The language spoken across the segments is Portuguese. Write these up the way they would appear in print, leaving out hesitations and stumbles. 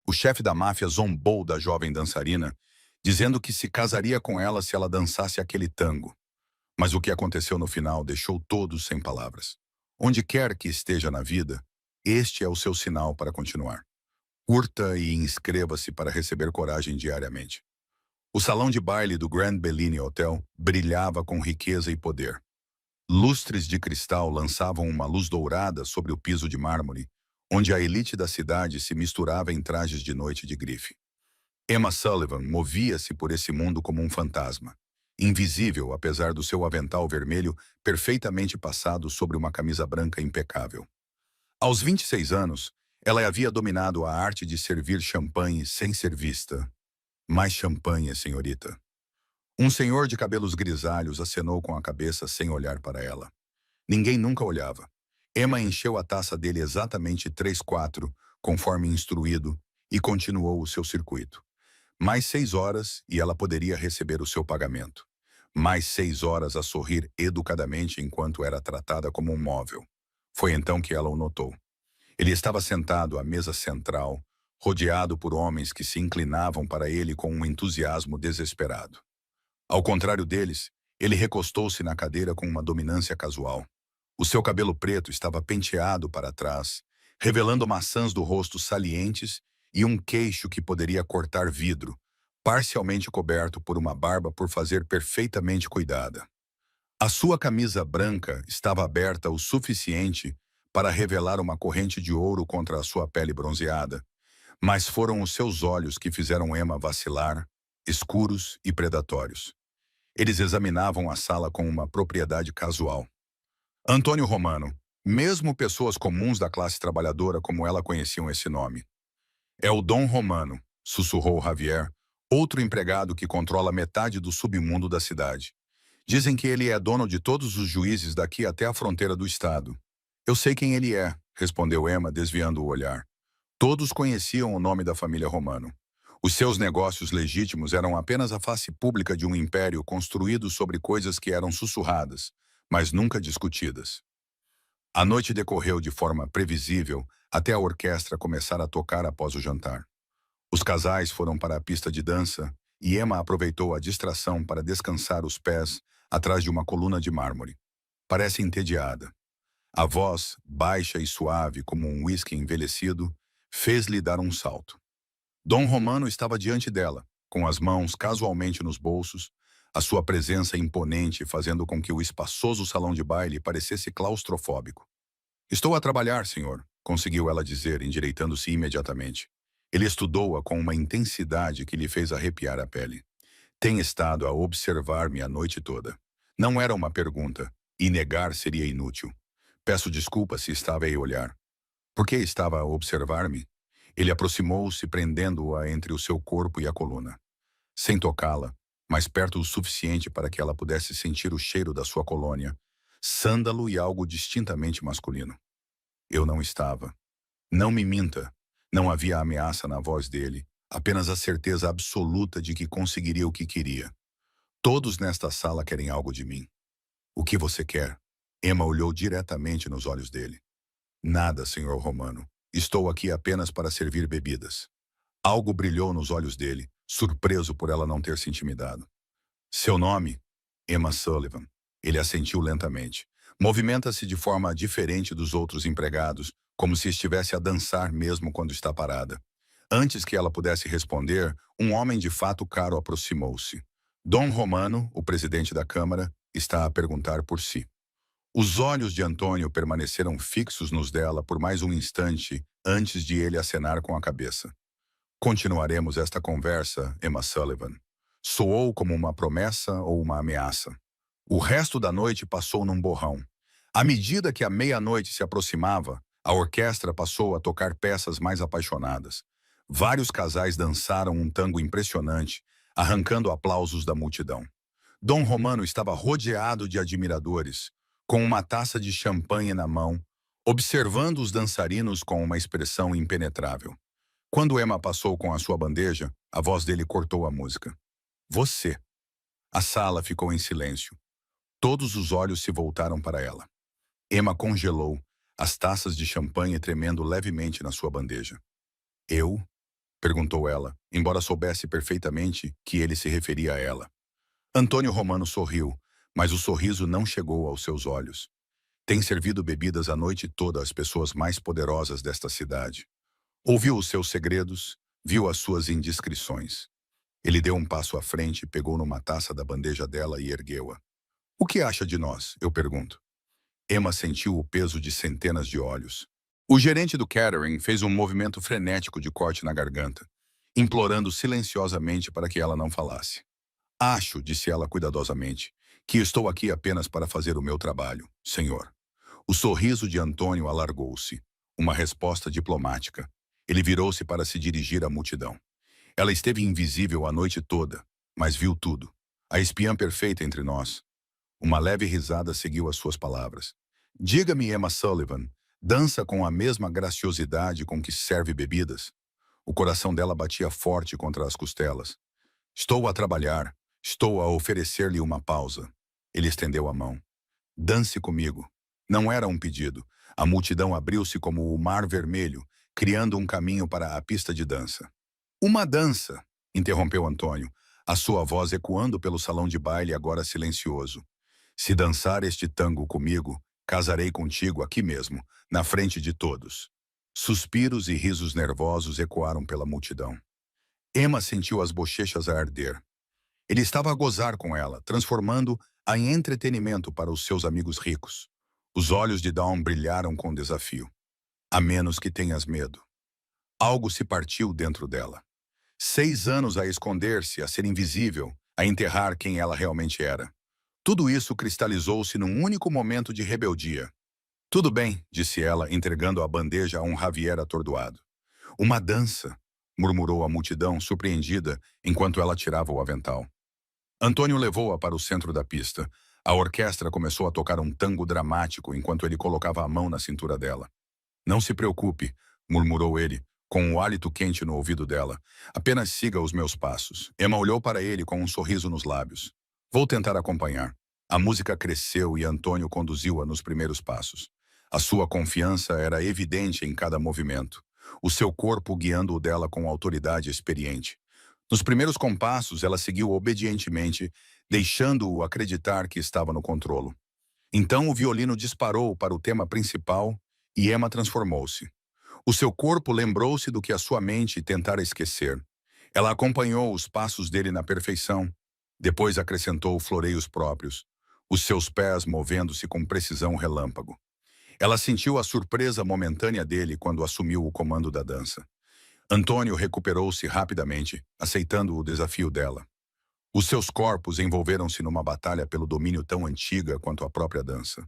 O chefe da máfia zombou da jovem dançarina, dizendo que se casaria com ela se ela dançasse aquele tango. Mas o que aconteceu no final deixou todos sem palavras. Onde quer que esteja na vida, este é o seu sinal para continuar. Curta e inscreva-se para receber coragem diariamente. O salão de baile do Grand Bellini Hotel brilhava com riqueza e poder. Lustres de cristal lançavam uma luz dourada sobre o piso de mármore, onde a elite da cidade se misturava em trajes de noite de grife. Emma Sullivan movia-se por esse mundo como um fantasma, invisível apesar do seu avental vermelho perfeitamente passado sobre uma camisa branca impecável. Aos 26 anos, ela havia dominado a arte de servir champanhe sem ser vista. Mais champanhe, senhorita. Um senhor de cabelos grisalhos acenou com a cabeça sem olhar para ela. Ninguém nunca olhava. Emma encheu a taça dele exatamente 3/4, conforme instruído, e continuou o seu circuito. Mais 6 horas e ela poderia receber o seu pagamento. Mais 6 horas a sorrir educadamente enquanto era tratada como um móvel. Foi então que ela o notou. Ele estava sentado à mesa central, rodeado por homens que se inclinavam para ele com um entusiasmo desesperado. Ao contrário deles, ele recostou-se na cadeira com uma dominância casual. O seu cabelo preto estava penteado para trás, revelando maçãs do rosto salientes e um queixo que poderia cortar vidro, parcialmente coberto por uma barba por fazer perfeitamente cuidada. A sua camisa branca estava aberta o suficiente para revelar uma corrente de ouro contra a sua pele bronzeada, mas foram os seus olhos que fizeram Emma vacilar, escuros e predatórios. Eles examinavam a sala com uma propriedade casual. Antônio Romano, mesmo pessoas comuns da classe trabalhadora como ela conheciam esse nome. É o Dom Romano, sussurrou Javier, outro empregado que controla metade do submundo da cidade. Dizem que ele é dono de todos os juízes daqui até a fronteira do estado. Eu sei quem ele é, respondeu Emma, desviando o olhar. Todos conheciam o nome da família Romano. Os seus negócios legítimos eram apenas a face pública de um império construído sobre coisas que eram sussurradas, mas nunca discutidas. A noite decorreu de forma previsível até a orquestra começar a tocar após o jantar. Os casais foram para a pista de dança e Emma aproveitou a distração para descansar os pés atrás de uma coluna de mármore. Parece entediada. A voz, baixa e suave como um uísque envelhecido, fez-lhe dar um salto. Dom Romano estava diante dela, com as mãos casualmente nos bolsos, a sua presença imponente fazendo com que o espaçoso salão de baile parecesse claustrofóbico. Estou a trabalhar, senhor, conseguiu ela dizer, endireitando-se imediatamente. Ele estudou-a com uma intensidade que lhe fez arrepiar a pele. Tem estado a observar-me a noite toda. Não era uma pergunta, e negar seria inútil. Peço desculpa se estava a olhar. Por que estava a observar-me? Ele aproximou-se, prendendo-a entre o seu corpo e a coluna. Sem tocá-la, mas perto o suficiente para que ela pudesse sentir o cheiro da sua colônia, sândalo e algo distintamente masculino. Eu não estava. Não me minta. Não havia ameaça na voz dele, apenas a certeza absoluta de que conseguiria o que queria. Todos nesta sala querem algo de mim. O que você quer? Emma olhou diretamente nos olhos dele. Nada, senhor Romano. Estou aqui apenas para servir bebidas. Algo brilhou nos olhos dele, surpreso por ela não ter se intimidado. Seu nome? Emma Sullivan. Ele assentiu lentamente. Movimenta-se de forma diferente dos outros empregados, como se estivesse a dançar mesmo quando está parada. Antes que ela pudesse responder, um homem de fato caro aproximou-se. Dom Romano, o presidente da Câmara, está a perguntar por si. Os olhos de Antônio permaneceram fixos nos dela por mais um instante antes de ele acenar com a cabeça. Continuaremos esta conversa, Emma Sullivan. Soou como uma promessa ou uma ameaça. O resto da noite passou num borrão. À medida que a meia-noite se aproximava, a orquestra passou a tocar peças mais apaixonadas. Vários casais dançaram um tango impressionante, arrancando aplausos da multidão. Dom Romano estava rodeado de admiradores, com uma taça de champanhe na mão, observando os dançarinos com uma expressão impenetrável. Quando Emma passou com a sua bandeja, a voz dele cortou a música. Você. A sala ficou em silêncio. Todos os olhos se voltaram para ela. Emma congelou, as taças de champanhe tremendo levemente na sua bandeja. Eu? Perguntou ela, embora soubesse perfeitamente que ele se referia a ela. Antônio Romano sorriu, mas o sorriso não chegou aos seus olhos. Tem servido bebidas a noite toda às pessoas mais poderosas desta cidade. Ouviu os seus segredos, viu as suas indiscrições. Ele deu um passo à frente, pegou numa taça da bandeja dela e ergueu-a. O que acha de nós? Eu pergunto. Emma sentiu o peso de centenas de olhos. O gerente do catering fez um movimento frenético de corte na garganta, implorando silenciosamente para que ela não falasse. Acho, disse ela cuidadosamente, que estou aqui apenas para fazer o meu trabalho, senhor. O sorriso de Antônio alargou-se. Uma resposta diplomática. Ele virou-se para se dirigir à multidão. Ela esteve invisível a noite toda, mas viu tudo. A espiã perfeita entre nós. Uma leve risada seguiu as suas palavras. Diga-me, Emma Sullivan, dança com a mesma graciosidade com que serve bebidas? O coração dela batia forte contra as costelas. Estou a trabalhar. Estou a oferecer-lhe uma pausa. Ele estendeu a mão. Dance comigo. Não era um pedido. A multidão abriu-se como o mar vermelho, criando um caminho para a pista de dança. Uma dança, interrompeu Antônio, a sua voz ecoando pelo salão de baile agora silencioso. Se dançar este tango comigo, casarei contigo aqui mesmo, na frente de todos. Suspiros e risos nervosos ecoaram pela multidão. Emma sentiu as bochechas a arder. Ele estava a gozar com ela, transformando-a em entretenimento para os seus amigos ricos. Os olhos de Dawn brilharam com desafio. A menos que tenhas medo. Algo se partiu dentro dela. 6 anos a esconder-se, a ser invisível, a enterrar quem ela realmente era. Tudo isso cristalizou-se num único momento de rebeldia. Tudo bem, disse ela, entregando a bandeja a um Javier atordoado. Uma dança, murmurou a multidão, surpreendida, enquanto ela tirava o avental. Antônio levou-a para o centro da pista. A orquestra começou a tocar um tango dramático enquanto ele colocava a mão na cintura dela. Não se preocupe, murmurou ele, com o hálito quente no ouvido dela. Apenas siga os meus passos. Emma olhou para ele com um sorriso nos lábios. Vou tentar acompanhar. A música cresceu e Antônio conduziu-a nos primeiros passos. A sua confiança era evidente em cada movimento, o seu corpo guiando o dela com autoridade experiente. Nos primeiros compassos, ela seguiu obedientemente, deixando-o acreditar que estava no controlo. Então o violino disparou para o tema principal e Emma transformou-se. O seu corpo lembrou-se do que a sua mente tentara esquecer. Ela acompanhou os passos dele na perfeição. Depois acrescentou floreios próprios, os seus pés movendo-se com precisão relâmpago. Ela sentiu a surpresa momentânea dele quando assumiu o comando da dança. Antônio recuperou-se rapidamente, aceitando o desafio dela. Os seus corpos envolveram-se numa batalha pelo domínio tão antiga quanto a própria dança.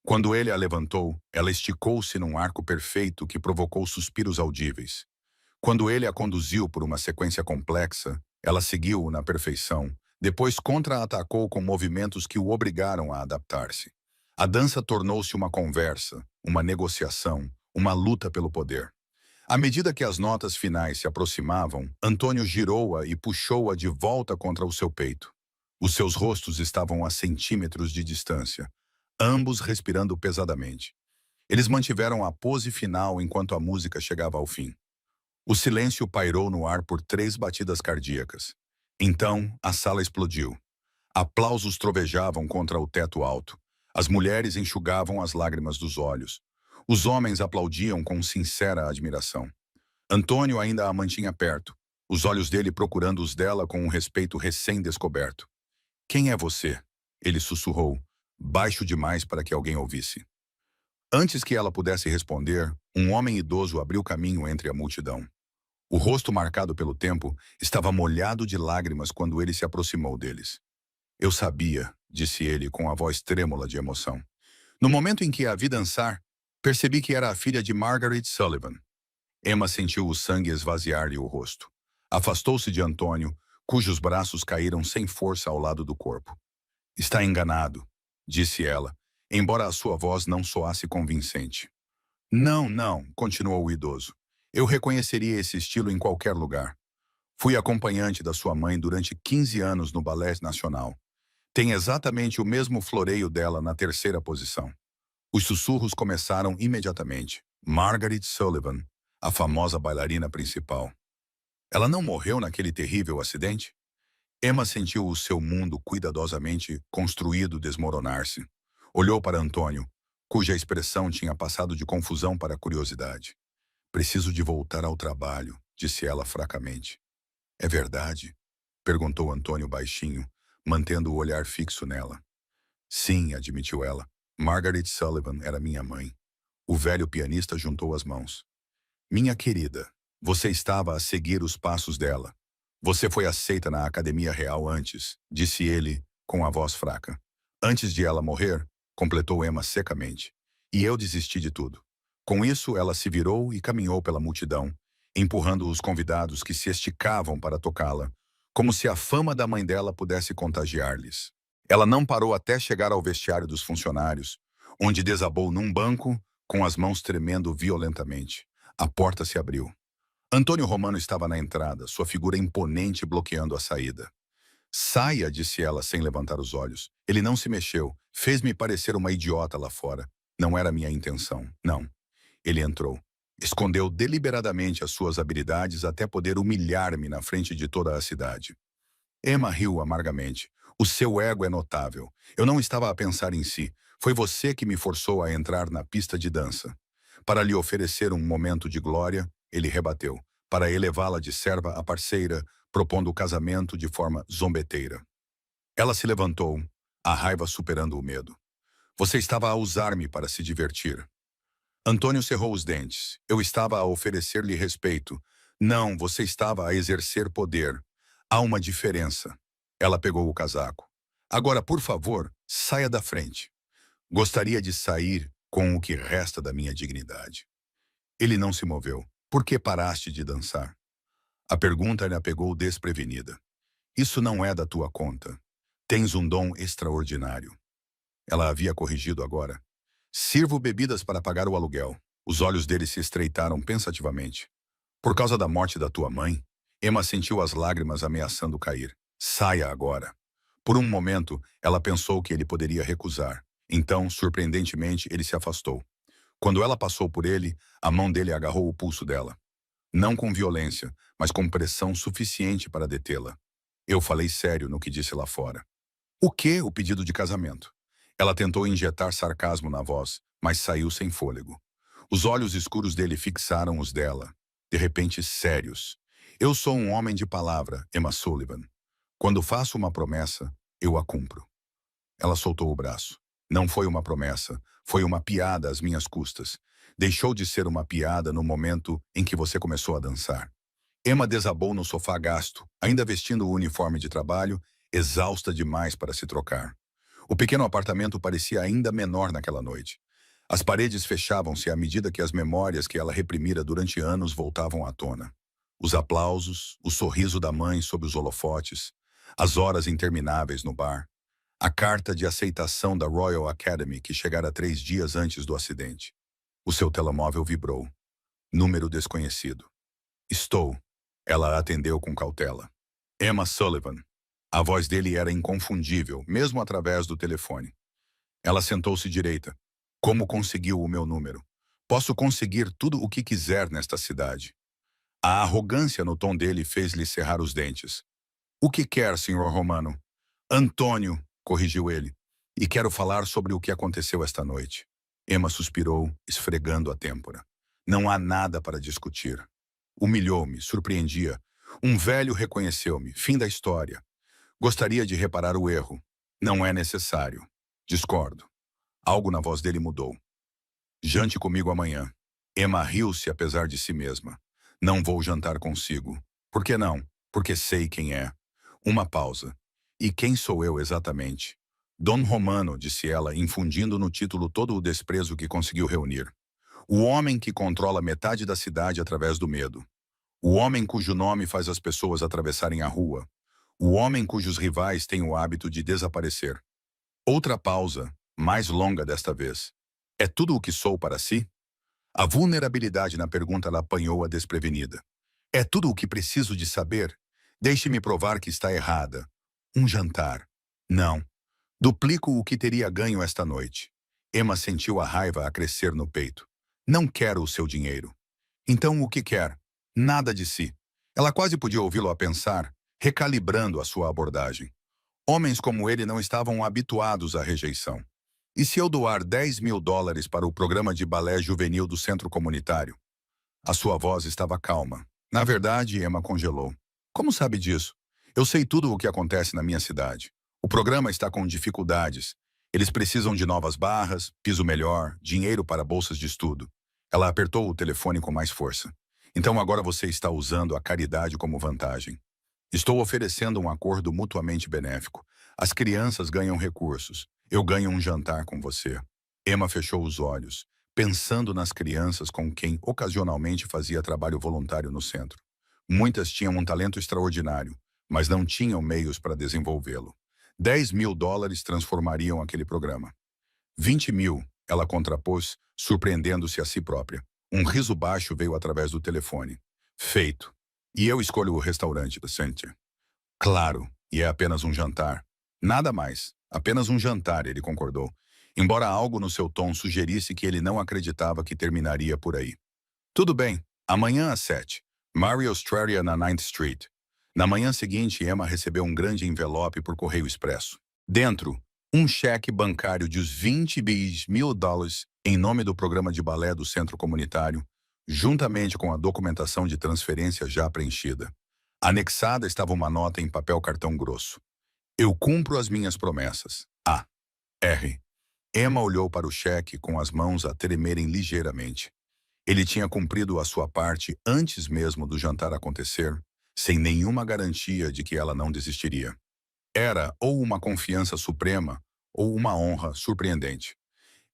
Quando ele a levantou, ela esticou-se num arco perfeito que provocou suspiros audíveis. Quando ele a conduziu por uma sequência complexa, ela seguiu-o na perfeição, depois contra-atacou com movimentos que o obrigaram a adaptar-se. A dança tornou-se uma conversa, uma negociação, uma luta pelo poder. À medida que as notas finais se aproximavam, Antônio girou-a e puxou-a de volta contra o seu peito. Os seus rostos estavam a centímetros de distância, ambos respirando pesadamente. Eles mantiveram a pose final enquanto a música chegava ao fim. O silêncio pairou no ar por 3 batidas cardíacas. Então, a sala explodiu. Aplausos trovejavam contra o teto alto. As mulheres enxugavam as lágrimas dos olhos. Os homens aplaudiam com sincera admiração. Antônio ainda a mantinha perto, os olhos dele procurando os dela com um respeito recém-descoberto. Quem é você? Ele sussurrou, baixo demais para que alguém ouvisse. Antes que ela pudesse responder, um homem idoso abriu caminho entre a multidão. O rosto marcado pelo tempo estava molhado de lágrimas quando ele se aproximou deles. Eu sabia, disse ele com a voz trêmula de emoção. No momento em que a vi dançar, percebi que era a filha de Margaret Sullivan. Emma sentiu o sangue esvaziar-lhe o rosto. Afastou-se de Antônio, cujos braços caíram sem força ao lado do corpo. Está enganado, disse ela, embora a sua voz não soasse convincente. Não, não, continuou o idoso. Eu reconheceria esse estilo em qualquer lugar. Fui acompanhante da sua mãe durante 15 anos no Ballet Nacional. Tem exatamente o mesmo floreio dela na terceira posição. Os sussurros começaram imediatamente. Margaret Sullivan, a famosa bailarina principal. Ela não morreu naquele terrível acidente? Emma sentiu o seu mundo cuidadosamente construído desmoronar-se. Olhou para Antônio, cuja expressão tinha passado de confusão para curiosidade. Preciso de voltar ao trabalho, disse ela fracamente. É verdade? Perguntou Antônio baixinho, mantendo o olhar fixo nela. Sim, admitiu ela. Margaret Sullivan era minha mãe. O velho pianista juntou as mãos. Minha querida, você estava a seguir os passos dela. Você foi aceita na Academia Real antes, disse ele, com a voz fraca. Antes de ela morrer, completou Emma secamente. E eu desisti de tudo. Com isso, ela se virou e caminhou pela multidão, empurrando os convidados que se esticavam para tocá-la, como se a fama da mãe dela pudesse contagiar-lhes. Ela não parou até chegar ao vestiário dos funcionários, onde desabou num banco, com as mãos tremendo violentamente. A porta se abriu. Antônio Romano estava na entrada, sua figura imponente bloqueando a saída. Saia, disse ela sem levantar os olhos. Ele não se mexeu. Fez-me parecer uma idiota lá fora. Não era minha intenção, não. Ele entrou. Escondeu deliberadamente as suas habilidades até poder humilhar-me na frente de toda a cidade. Emma riu amargamente. O seu ego é notável. Eu não estava a pensar em si. Foi você que me forçou a entrar na pista de dança. Para lhe oferecer um momento de glória, ele rebateu. Para elevá-la de serva a parceira, propondo o casamento de forma zombeteira. Ela se levantou, a raiva superando o medo. Você estava a usar-me para se divertir. Antônio cerrou os dentes. Eu estava a oferecer-lhe respeito. Não, você estava a exercer poder. Há uma diferença. Ela pegou o casaco. Agora, por favor, saia da frente. Gostaria de sair com o que resta da minha dignidade. Ele não se moveu. Por que paraste de dançar? A pergunta lhe pegou desprevenida. Isso não é da tua conta. Tens um dom extraordinário. Ela havia corrigido agora. Sirvo bebidas para pagar o aluguel. Os olhos dele se estreitaram pensativamente. Por causa da morte da tua mãe? Emma sentiu as lágrimas ameaçando cair. Saia agora. Por um momento, ela pensou que ele poderia recusar. Então, surpreendentemente, ele se afastou. Quando ela passou por ele, a mão dele agarrou o pulso dela. Não com violência, mas com pressão suficiente para detê-la. Eu falei sério no que disse lá fora. O quê? O pedido de casamento. Ela tentou injetar sarcasmo na voz, mas saiu sem fôlego. Os olhos escuros dele fixaram os dela, de repente sérios. Eu sou um homem de palavra, Emma Sullivan. Quando faço uma promessa, eu a cumpro. Ela soltou o braço. Não foi uma promessa, foi uma piada às minhas custas. Deixou de ser uma piada no momento em que você começou a dançar. Emma desabou no sofá gasto, ainda vestindo o uniforme de trabalho, exausta demais para se trocar. O pequeno apartamento parecia ainda menor naquela noite. As paredes fechavam-se à medida que as memórias que ela reprimira durante anos voltavam à tona. Os aplausos, o sorriso da mãe sob os holofotes, as horas intermináveis no bar, a carta de aceitação da Royal Academy que chegara 3 dias antes do acidente. O seu telemóvel vibrou. Número desconhecido. Estou. Ela atendeu com cautela. Emma Sullivan. A voz dele era inconfundível, mesmo através do telefone. Ela sentou-se direita. Como conseguiu o meu número? Posso conseguir tudo o que quiser nesta cidade. A arrogância no tom dele fez-lhe cerrar os dentes. O que quer, Sr. Romano? Antônio, corrigiu ele. E quero falar sobre o que aconteceu esta noite. Emma suspirou, esfregando a têmpora. Não há nada para discutir. Humilhou-me, surpreendia. Um velho reconheceu-me. Fim da história. Gostaria de reparar o erro. Não é necessário. Discordo. Algo na voz dele mudou. Jante comigo amanhã. Emma riu-se apesar de si mesma. Não vou jantar consigo. Por que não? Porque sei quem é. Uma pausa. E quem sou eu exatamente? Dom Romano, disse ela, infundindo no título todo o desprezo que conseguiu reunir. O homem que controla metade da cidade através do medo. O homem cujo nome faz as pessoas atravessarem a rua. O homem cujos rivais têm o hábito de desaparecer. Outra pausa, mais longa desta vez. É tudo o que sou para si? A vulnerabilidade na pergunta la apanhou-a desprevenida. É tudo o que preciso de saber? Deixe-me provar que está errada. Um jantar. Não. Duplico o que teria ganho esta noite. Emma sentiu a raiva a crescer no peito. Não quero o seu dinheiro. Então o que quer? Nada de si. Ela quase podia ouvi-lo a pensar, recalibrando a sua abordagem. Homens como ele não estavam habituados à rejeição. E se eu doar US$ 10.000 para o programa de balé juvenil do centro comunitário? A sua voz estava calma. Na verdade, Emma congelou. Como sabe disso? Eu sei tudo o que acontece na minha cidade. O programa está com dificuldades. Eles precisam de novas barras, piso melhor, dinheiro para bolsas de estudo. Ela apertou o telefone com mais força. Então agora você está usando a caridade como vantagem. Estou oferecendo um acordo mutuamente benéfico. As crianças ganham recursos. Eu ganho um jantar com você. Emma fechou os olhos, pensando nas crianças com quem ocasionalmente fazia trabalho voluntário no centro. Muitas tinham um talento extraordinário, mas não tinham meios para desenvolvê-lo. US$ 10.000 transformariam aquele programa. 20.000, ela contrapôs, surpreendendo-se a si própria. Um riso baixo veio através do telefone. Feito. E eu escolho o restaurante da Cynthia. Claro, e é apenas um jantar. Nada mais. Apenas um jantar, ele concordou. Embora algo no seu tom sugerisse que ele não acreditava que terminaria por aí. Tudo bem. Amanhã às 7. Mary Australia na 9th Street. Na manhã seguinte, Emma recebeu um grande envelope por correio expresso. Dentro, um cheque bancário de US$ 20.000 em nome do programa de balé do centro comunitário, juntamente com a documentação de transferência já preenchida. Anexada estava uma nota em papel cartão grosso. Eu cumpro as minhas promessas. A. R. Emma olhou para o cheque com as mãos a tremerem ligeiramente. Ele tinha cumprido a sua parte antes mesmo do jantar acontecer, sem nenhuma garantia de que ela não desistiria. Era ou uma confiança suprema ou uma honra surpreendente.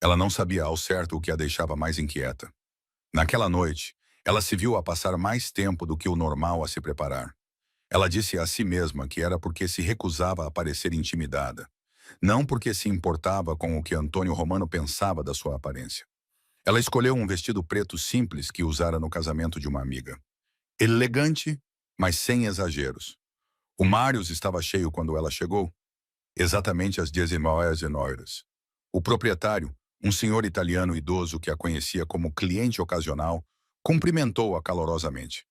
Ela não sabia ao certo o que a deixava mais inquieta. Naquela noite, ela se viu a passar mais tempo do que o normal a se preparar. Ela disse a si mesma que era porque se recusava a parecer intimidada, não porque se importava com o que Antônio Romano pensava da sua aparência. Ela escolheu um vestido preto simples que usara no casamento de uma amiga. Elegante, mas sem exageros. O Marius estava cheio quando ela chegou, exatamente às 19 horas. O proprietário, um senhor italiano idoso que a conhecia como cliente ocasional, cumprimentou-a calorosamente.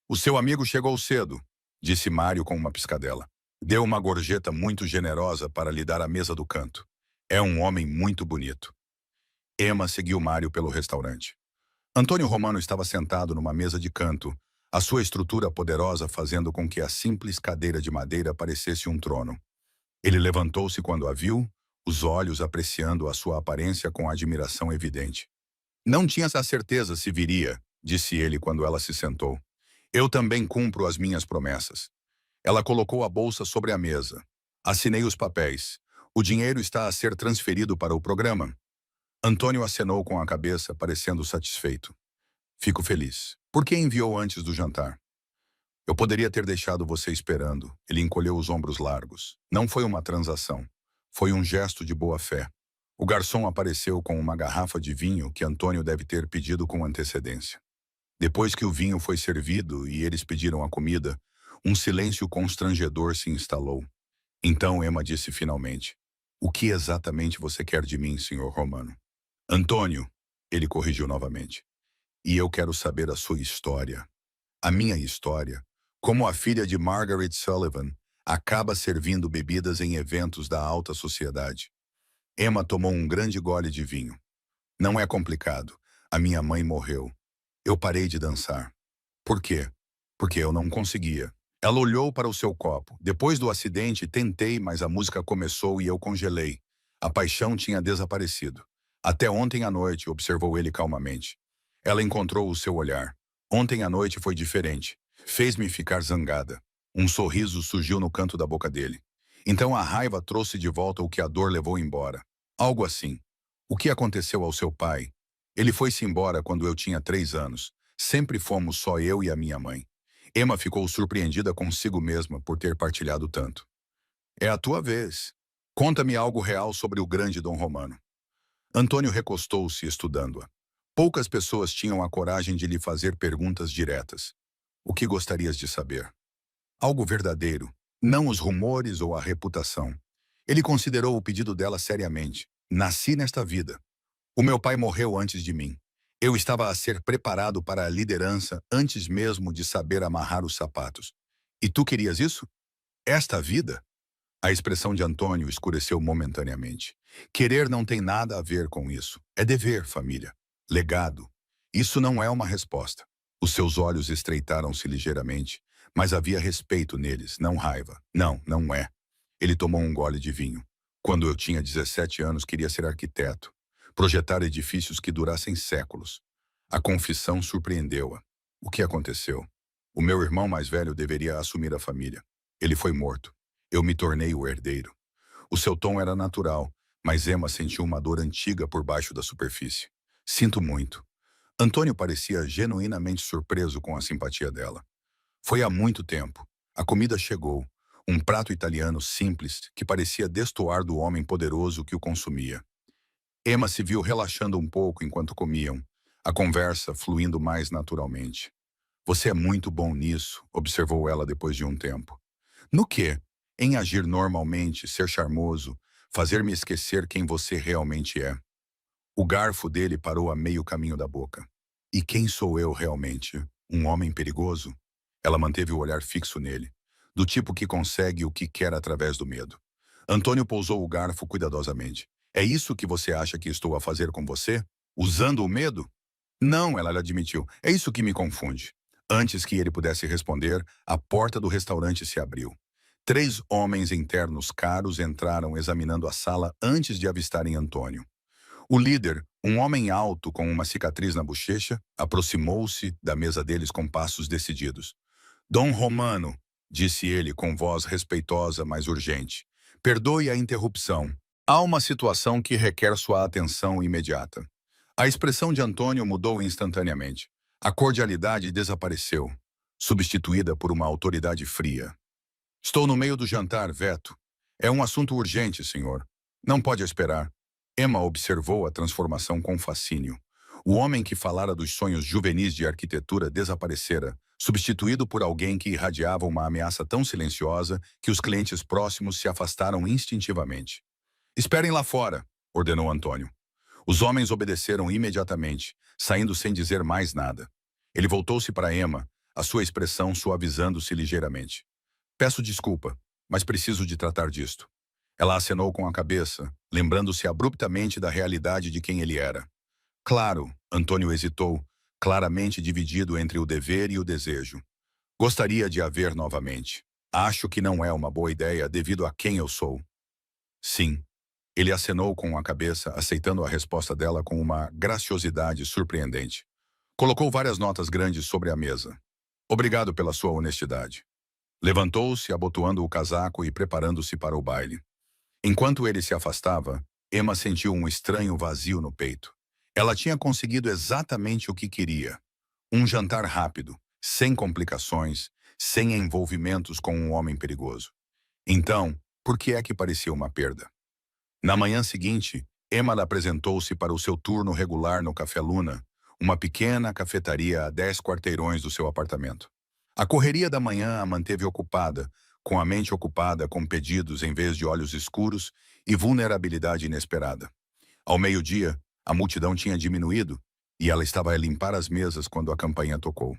O seu amigo chegou cedo, disse Mário com uma piscadela. Deu uma gorjeta muito generosa para lhe dar a mesa do canto. É um homem muito bonito. Emma seguiu Mário pelo restaurante. Antônio Romano estava sentado numa mesa de canto, a sua estrutura poderosa fazendo com que a simples cadeira de madeira parecesse um trono. Ele levantou-se quando a viu, os olhos apreciando a sua aparência com admiração evidente. Não tinha a certeza se viria, disse ele quando ela se sentou. Eu também cumpro as minhas promessas. Ela colocou a bolsa sobre a mesa. Assinei os papéis. O dinheiro está a ser transferido para o programa. Antônio acenou com a cabeça, parecendo satisfeito. Fico feliz. Por que enviou antes do jantar? Eu poderia ter deixado você esperando. Ele encolheu os ombros largos. Não foi uma transação. Foi um gesto de boa-fé. O garçom apareceu com uma garrafa de vinho que Antônio deve ter pedido com antecedência. Depois que o vinho foi servido e eles pediram a comida, um silêncio constrangedor se instalou. Então Emma disse finalmente, o que exatamente você quer de mim, senhor Romano? Antônio, ele corrigiu novamente. E eu quero saber a sua história. A minha história. Como a filha de Margaret Sullivan acaba servindo bebidas em eventos da alta sociedade. Emma tomou um grande gole de vinho. Não é complicado. A minha mãe morreu. Eu parei de dançar. Por quê? Porque eu não conseguia. Ela olhou para o seu copo. Depois do acidente, tentei, mas a música começou e eu congelei. A paixão tinha desaparecido. Até ontem à noite, observou ele calmamente. Ela encontrou o seu olhar. Ontem à noite foi diferente. Fez-me ficar zangada. Um sorriso surgiu no canto da boca dele. Então a raiva trouxe de volta o que a dor levou embora. Algo assim. O que aconteceu ao seu pai? Ele foi-se embora quando eu tinha 3 anos. Sempre fomos só eu e a minha mãe. Emma ficou surpreendida consigo mesma por ter partilhado tanto. É a tua vez. Conta-me algo real sobre o grande Dom Romano. Antônio recostou-se estudando-a. Poucas pessoas tinham a coragem de lhe fazer perguntas diretas. O que gostarias de saber? Algo verdadeiro, não os rumores ou a reputação. Ele considerou o pedido dela seriamente. Nasci nesta vida. O meu pai morreu antes de mim. Eu estava a ser preparado para a liderança antes mesmo de saber amarrar os sapatos. E tu querias isso? Esta vida? A expressão de Antônio escureceu momentaneamente. Querer não tem nada a ver com isso. É dever, família. Legado. Isso não é uma resposta. Os seus olhos estreitaram-se ligeiramente, mas havia respeito neles, não raiva. Não, não é. Ele tomou um gole de vinho. Quando eu tinha 17 anos, queria ser arquiteto. Projetar edifícios que durassem séculos. A confissão surpreendeu-a. O que aconteceu? O meu irmão mais velho deveria assumir a família. Ele foi morto. Eu me tornei o herdeiro. O seu tom era natural, mas Emma sentiu uma dor antiga por baixo da superfície. Sinto muito. Antônio parecia genuinamente surpreso com a simpatia dela. Foi há muito tempo. A comida chegou. Um prato italiano simples que parecia destoar do homem poderoso que o consumia. Emma se viu relaxando um pouco enquanto comiam, a conversa fluindo mais naturalmente. Você é muito bom nisso, observou ela depois de um tempo. No quê? Em agir normalmente, ser charmoso, fazer-me esquecer quem você realmente é. O garfo dele parou a meio caminho da boca. E quem sou eu realmente? Um homem perigoso? Ela manteve o olhar fixo nele, do tipo que consegue o que quer através do medo. Antônio pousou o garfo cuidadosamente. É isso que você acha que estou a fazer com você? Usando o medo? Não, ela lhe admitiu. É isso que me confunde. Antes que ele pudesse responder, a porta do restaurante se abriu. 3 homens internos caros entraram examinando a sala antes de avistarem Antônio. O líder, um homem alto com uma cicatriz na bochecha, aproximou-se da mesa deles com passos decididos. Dom Romano, disse ele com voz respeitosa, mas urgente. Perdoe a interrupção. Há uma situação que requer sua atenção imediata. A expressão de Antônio mudou instantaneamente. A cordialidade desapareceu, substituída por uma autoridade fria. Estou no meio do jantar, Veto. É um assunto urgente, senhor. Não pode esperar. Emma observou a transformação com fascínio. O homem que falara dos sonhos juvenis de arquitetura desaparecera, substituído por alguém que irradiava uma ameaça tão silenciosa que os clientes próximos se afastaram instintivamente. Esperem lá fora, ordenou Antônio. Os homens obedeceram imediatamente, saindo sem dizer mais nada. Ele voltou-se para Emma, a sua expressão suavizando-se ligeiramente. Peço desculpa, mas preciso de tratar disto. Ela acenou com a cabeça, lembrando-se abruptamente da realidade de quem ele era. Claro, Antônio hesitou, claramente dividido entre o dever e o desejo. Gostaria de a ver novamente. Acho que não é uma boa ideia devido a quem eu sou. Sim. Ele acenou com a cabeça, aceitando a resposta dela com uma graciosidade surpreendente. Colocou várias notas grandes sobre a mesa. Obrigado pela sua honestidade. Levantou-se, abotoando o casaco e preparando-se para o baile. Enquanto ele se afastava, Emma sentiu um estranho vazio no peito. Ela tinha conseguido exatamente o que queria. Um jantar rápido, sem complicações, sem envolvimentos com um homem perigoso. Então, por que é que parecia uma perda? Na manhã seguinte, Emma apresentou-se para o seu turno regular no Café Luna, uma pequena cafetaria a 10 quarteirões do seu apartamento. A correria da manhã a manteve ocupada, com a mente ocupada com pedidos em vez de olhos escuros e vulnerabilidade inesperada. Ao meio-dia, a multidão tinha diminuído e ela estava a limpar as mesas quando a campainha tocou.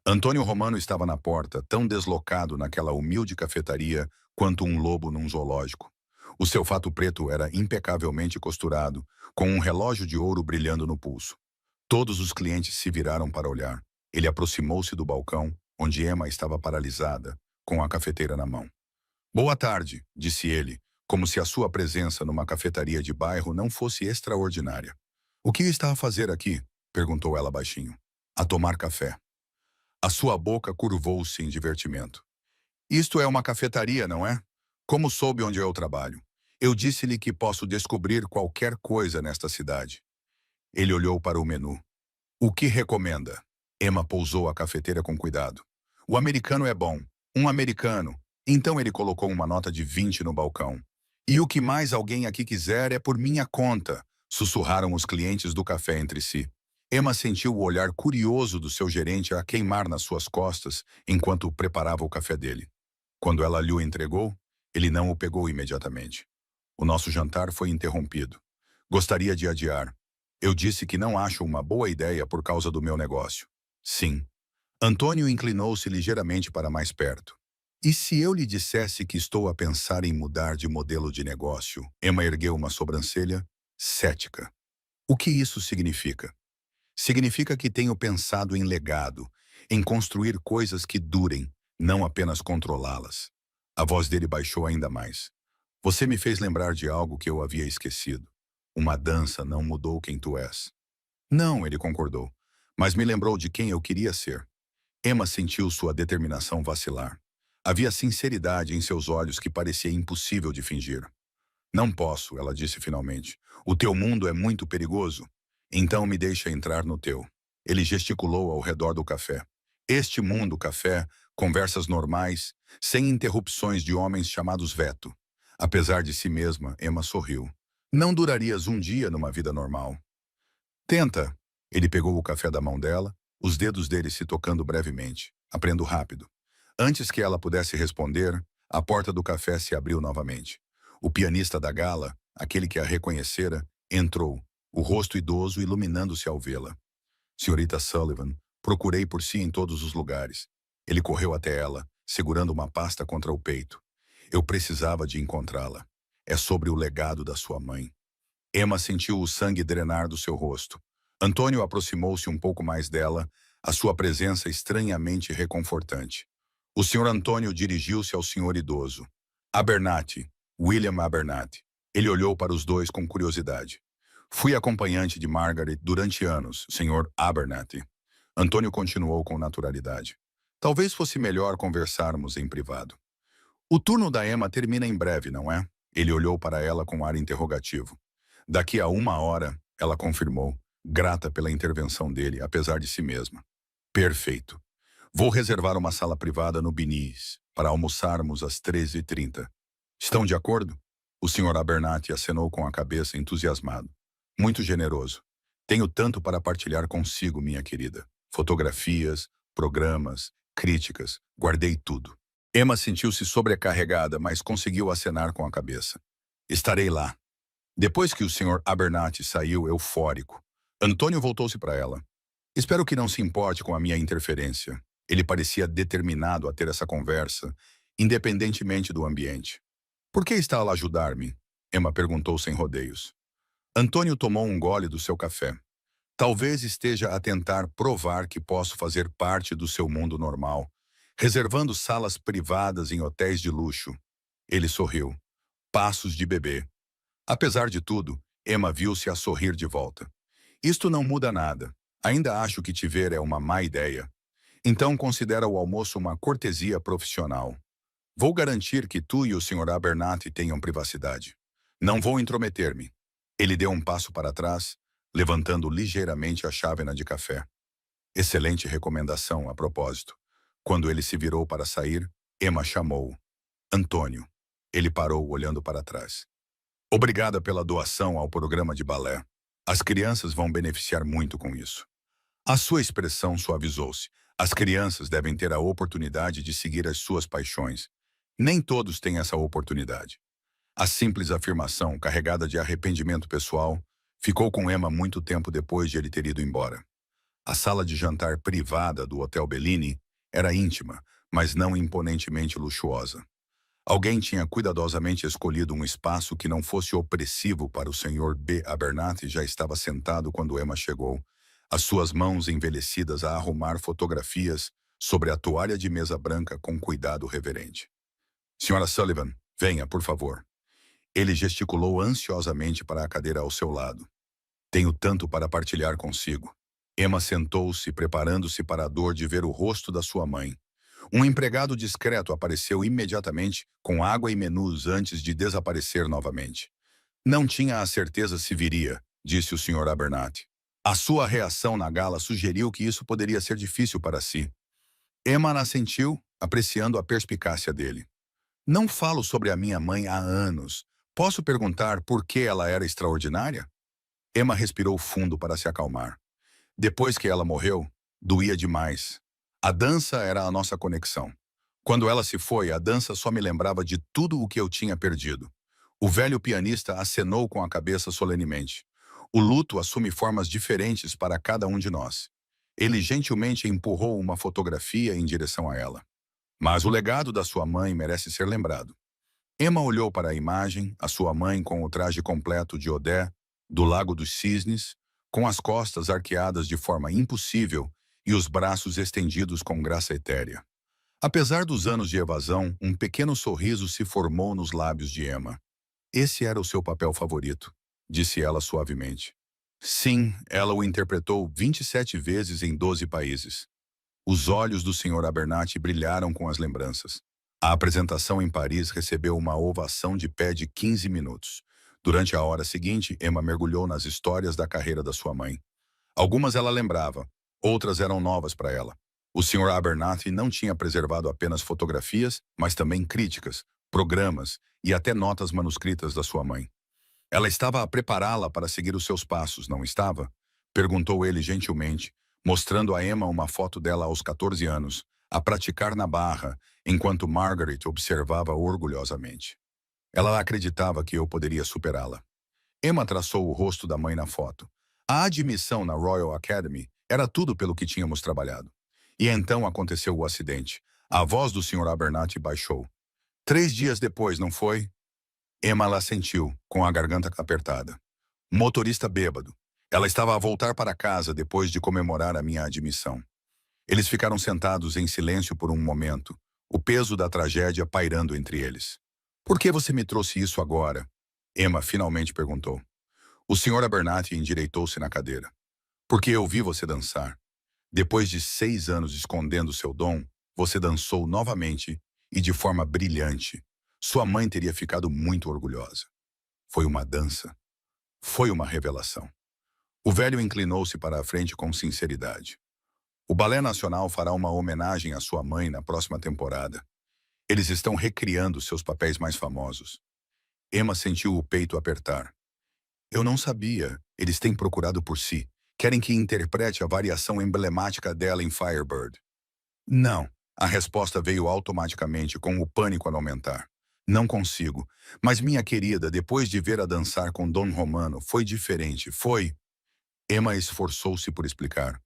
Antônio Romano estava na porta, tão deslocado naquela humilde cafetaria quanto um lobo num zoológico. O seu fato preto era impecavelmente costurado, com um relógio de ouro brilhando no pulso. Todos os clientes se viraram para olhar. Ele aproximou-se do balcão, onde Emma estava paralisada, com a cafeteira na mão. Boa tarde, disse ele, como se a sua presença numa cafetaria de bairro não fosse extraordinária. O que está a fazer aqui? Perguntou ela baixinho. A tomar café. A sua boca curvou-se em divertimento. Isto é uma cafetaria, não é? Como soube onde eu trabalho? Eu disse-lhe que posso descobrir qualquer coisa nesta cidade. Ele olhou para o menu. O que recomenda? Emma pousou a cafeteira com cuidado. O americano é bom. Um americano. Então ele colocou uma nota de 20 no balcão. E o que mais alguém aqui quiser é por minha conta, sussurraram os clientes do café entre si. Emma sentiu o olhar curioso do seu gerente a queimar nas suas costas enquanto preparava o café dele. Quando ela lhe o entregou, ele não o pegou imediatamente. O nosso jantar foi interrompido. Gostaria de adiar. Eu disse que não acho uma boa ideia por causa do meu negócio. Sim. Antônio inclinou-se ligeiramente para mais perto. E se eu lhe dissesse que estou a pensar em mudar de modelo de negócio? Emma ergueu uma sobrancelha, cética. O que isso significa? Significa que tenho pensado em legado, em construir coisas que durem, não apenas controlá-las. A voz dele baixou ainda mais. Você me fez lembrar de algo que eu havia esquecido. Uma dança não mudou quem tu és. Não, ele concordou, mas me lembrou de quem eu queria ser. Emma sentiu sua determinação vacilar. Havia sinceridade em seus olhos que parecia impossível de fingir. Não posso, ela disse finalmente. O teu mundo é muito perigoso. Então me deixa entrar no teu. Ele gesticulou ao redor do café. Este mundo, café, conversas normais, sem interrupções de homens chamados Veto. Apesar de si mesma, Emma sorriu. Não durarias um dia numa vida normal. Tenta. Ele pegou o café da mão dela, os dedos dele se tocando brevemente. Aprendo rápido. Antes que ela pudesse responder, a porta do café se abriu novamente. O pianista da gala, aquele que a reconhecera, entrou, o rosto idoso iluminando-se ao vê-la. Senhorita Sullivan, procurei por si em todos os lugares. Ele correu até ela, segurando uma pasta contra o peito. Eu precisava de encontrá-la. É sobre o legado da sua mãe. Emma sentiu o sangue drenar do seu rosto. Antônio aproximou-se um pouco mais dela, a sua presença estranhamente reconfortante. O Sr. Antônio dirigiu-se ao senhor idoso. Abernathy, William Abernathy. Ele olhou para os dois com curiosidade. Fui acompanhante de Margaret durante anos, Sr. Abernathy. Antônio continuou com naturalidade. Talvez fosse melhor conversarmos em privado. O turno da Emma termina em breve, não é? Ele olhou para ela com ar interrogativo. Daqui a 1 hora, ela confirmou, grata pela intervenção dele, apesar de si mesma. Perfeito. Vou reservar uma sala privada no Binis para almoçarmos às 13h30. Estão de acordo? O Sr. Abernathy acenou com a cabeça, entusiasmado. Muito generoso. Tenho tanto para partilhar consigo, minha querida. Fotografias, programas, críticas, guardei tudo. Emma sentiu-se sobrecarregada, mas conseguiu acenar com a cabeça. Estarei lá. Depois que o Sr. Abernathy saiu eufórico, Antônio voltou-se para ela. Espero que não se importe com a minha interferência. Ele parecia determinado a ter essa conversa, independentemente do ambiente. Por que está a ajudar-me? Emma perguntou sem rodeios. Antônio tomou um gole do seu café. Talvez esteja a tentar provar que posso fazer parte do seu mundo normal, reservando salas privadas em hotéis de luxo. Ele sorriu. Passos de bebê. Apesar de tudo, Emma viu-se a sorrir de volta. Isto não muda nada. Ainda acho que te ver é uma má ideia. Então considera o almoço uma cortesia profissional. Vou garantir que tu e o Sr. Abernathy tenham privacidade. Não vou intrometer-me. Ele deu um passo para trás, levantando ligeiramente a chávena de café. Excelente recomendação, a propósito. Quando ele se virou para sair, Emma chamou-o. Antônio. Ele parou, olhando para trás. Obrigada pela doação ao programa de balé. As crianças vão beneficiar muito com isso. A sua expressão suavizou-se. As crianças devem ter a oportunidade de seguir as suas paixões. Nem todos têm essa oportunidade. A simples afirmação, carregada de arrependimento pessoal, ficou com Emma muito tempo depois de ele ter ido embora. A sala de jantar privada do Hotel Bellini era íntima, mas não imponentemente luxuosa. Alguém tinha cuidadosamente escolhido um espaço que não fosse opressivo para o Sr. B. Abernathy. Já estava sentado quando Emma chegou, as suas mãos envelhecidas a arrumar fotografias sobre a toalha de mesa branca com cuidado reverente. Senhora Sullivan, venha, por favor. Ele gesticulou ansiosamente para a cadeira ao seu lado. Tenho tanto para partilhar consigo. Emma sentou-se, preparando-se para a dor de ver o rosto da sua mãe. Um empregado discreto apareceu imediatamente com água e menus antes de desaparecer novamente. Não tinha a certeza se viria, disse o Sr. Abernathy. A sua reação na gala sugeriu que isso poderia ser difícil para si. Emma assentiu, apreciando a perspicácia dele. Não falo sobre a minha mãe há anos. Posso perguntar por que ela era extraordinária? Emma respirou fundo para se acalmar. Depois que ela morreu, doía demais. A dança era a nossa conexão. Quando ela se foi, a dança só me lembrava de tudo o que eu tinha perdido. O velho pianista acenou com a cabeça solenemente. O luto assume formas diferentes para cada um de nós. Ele gentilmente empurrou uma fotografia em direção a ela. Mas o legado da sua mãe merece ser lembrado. Emma olhou para a imagem, a sua mãe com o traje completo de Odé, do Lago dos Cisnes, com as costas arqueadas de forma impossível e os braços estendidos com graça etérea. Apesar dos anos de evasão, um pequeno sorriso se formou nos lábios de Emma. Esse era o seu papel favorito, disse ela suavemente. Sim, ela o interpretou 27 vezes em 12 países. Os olhos do Sr. Abernathy brilharam com as lembranças. A apresentação em Paris recebeu uma ovação de pé de 15 minutos. Durante a hora seguinte, Emma mergulhou nas histórias da carreira da sua mãe. Algumas ela lembrava, outras eram novas para ela. O Sr. Abernathy não tinha preservado apenas fotografias, mas também críticas, programas e até notas manuscritas da sua mãe. Ela estava a prepará-la para seguir os seus passos, não estava? Perguntou ele gentilmente, mostrando a Emma uma foto dela aos 14 anos, a praticar na barra, enquanto Margaret observava orgulhosamente. Ela acreditava que eu poderia superá-la. Emma traçou o rosto da mãe na foto. A admissão na Royal Academy era tudo pelo que tínhamos trabalhado. E então aconteceu o acidente. A voz do Sr. Abernathy baixou. 3 dias depois, não foi? Emma lá sentiu, com a garganta apertada. Motorista bêbado. Ela estava a voltar para casa depois de comemorar a minha admissão. Eles ficaram sentados em silêncio por um momento, o peso da tragédia pairando entre eles. Por que você me trouxe isso agora? Emma finalmente perguntou. O Sr. Abernathy endireitou-se na cadeira. Porque eu vi você dançar. Depois de 6 anos escondendo seu dom, você dançou novamente e de forma brilhante. Sua mãe teria ficado muito orgulhosa. Foi uma dança. Foi uma revelação. O velho inclinou-se para a frente com sinceridade. O Balé Nacional fará uma homenagem à sua mãe na próxima temporada. Eles estão recriando seus papéis mais famosos. Emma sentiu o peito apertar. Eu não sabia. Eles têm procurado por si. Querem que interprete a variação emblemática dela em Firebird. Não. A resposta veio automaticamente, com o pânico a aumentar. Não consigo. Mas minha querida, depois de ver a dançar com Don Romano, foi diferente. Foi... Emma esforçou-se por explicar.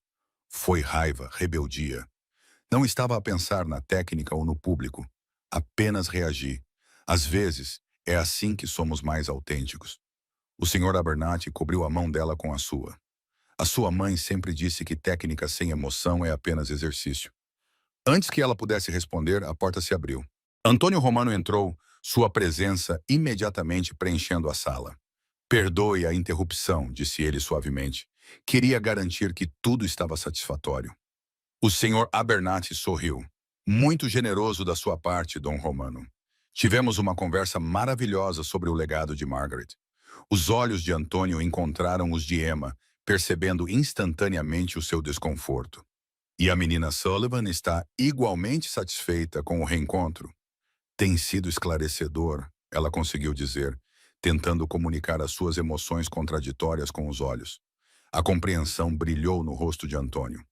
Foi raiva, rebeldia. Não estava a pensar na técnica ou no público. Apenas reagi. Às vezes, é assim que somos mais autênticos. O Sr. Abernathy cobriu a mão dela com a sua. A sua mãe sempre disse que técnica sem emoção é apenas exercício. Antes que ela pudesse responder, a porta se abriu. Antônio Romano entrou, sua presença imediatamente preenchendo a sala. Perdoe a interrupção, disse ele suavemente. Queria garantir que tudo estava satisfatório. O Sr. Abernathy sorriu. Muito generoso da sua parte, Dom Romano. Tivemos uma conversa maravilhosa sobre o legado de Margaret. Os olhos de Antônio encontraram os de Emma, percebendo instantaneamente o seu desconforto. E a menina Sullivan está igualmente satisfeita com o reencontro. Tem sido esclarecedor, ela conseguiu dizer, tentando comunicar as suas emoções contraditórias com os olhos. A compreensão brilhou no rosto de Antônio.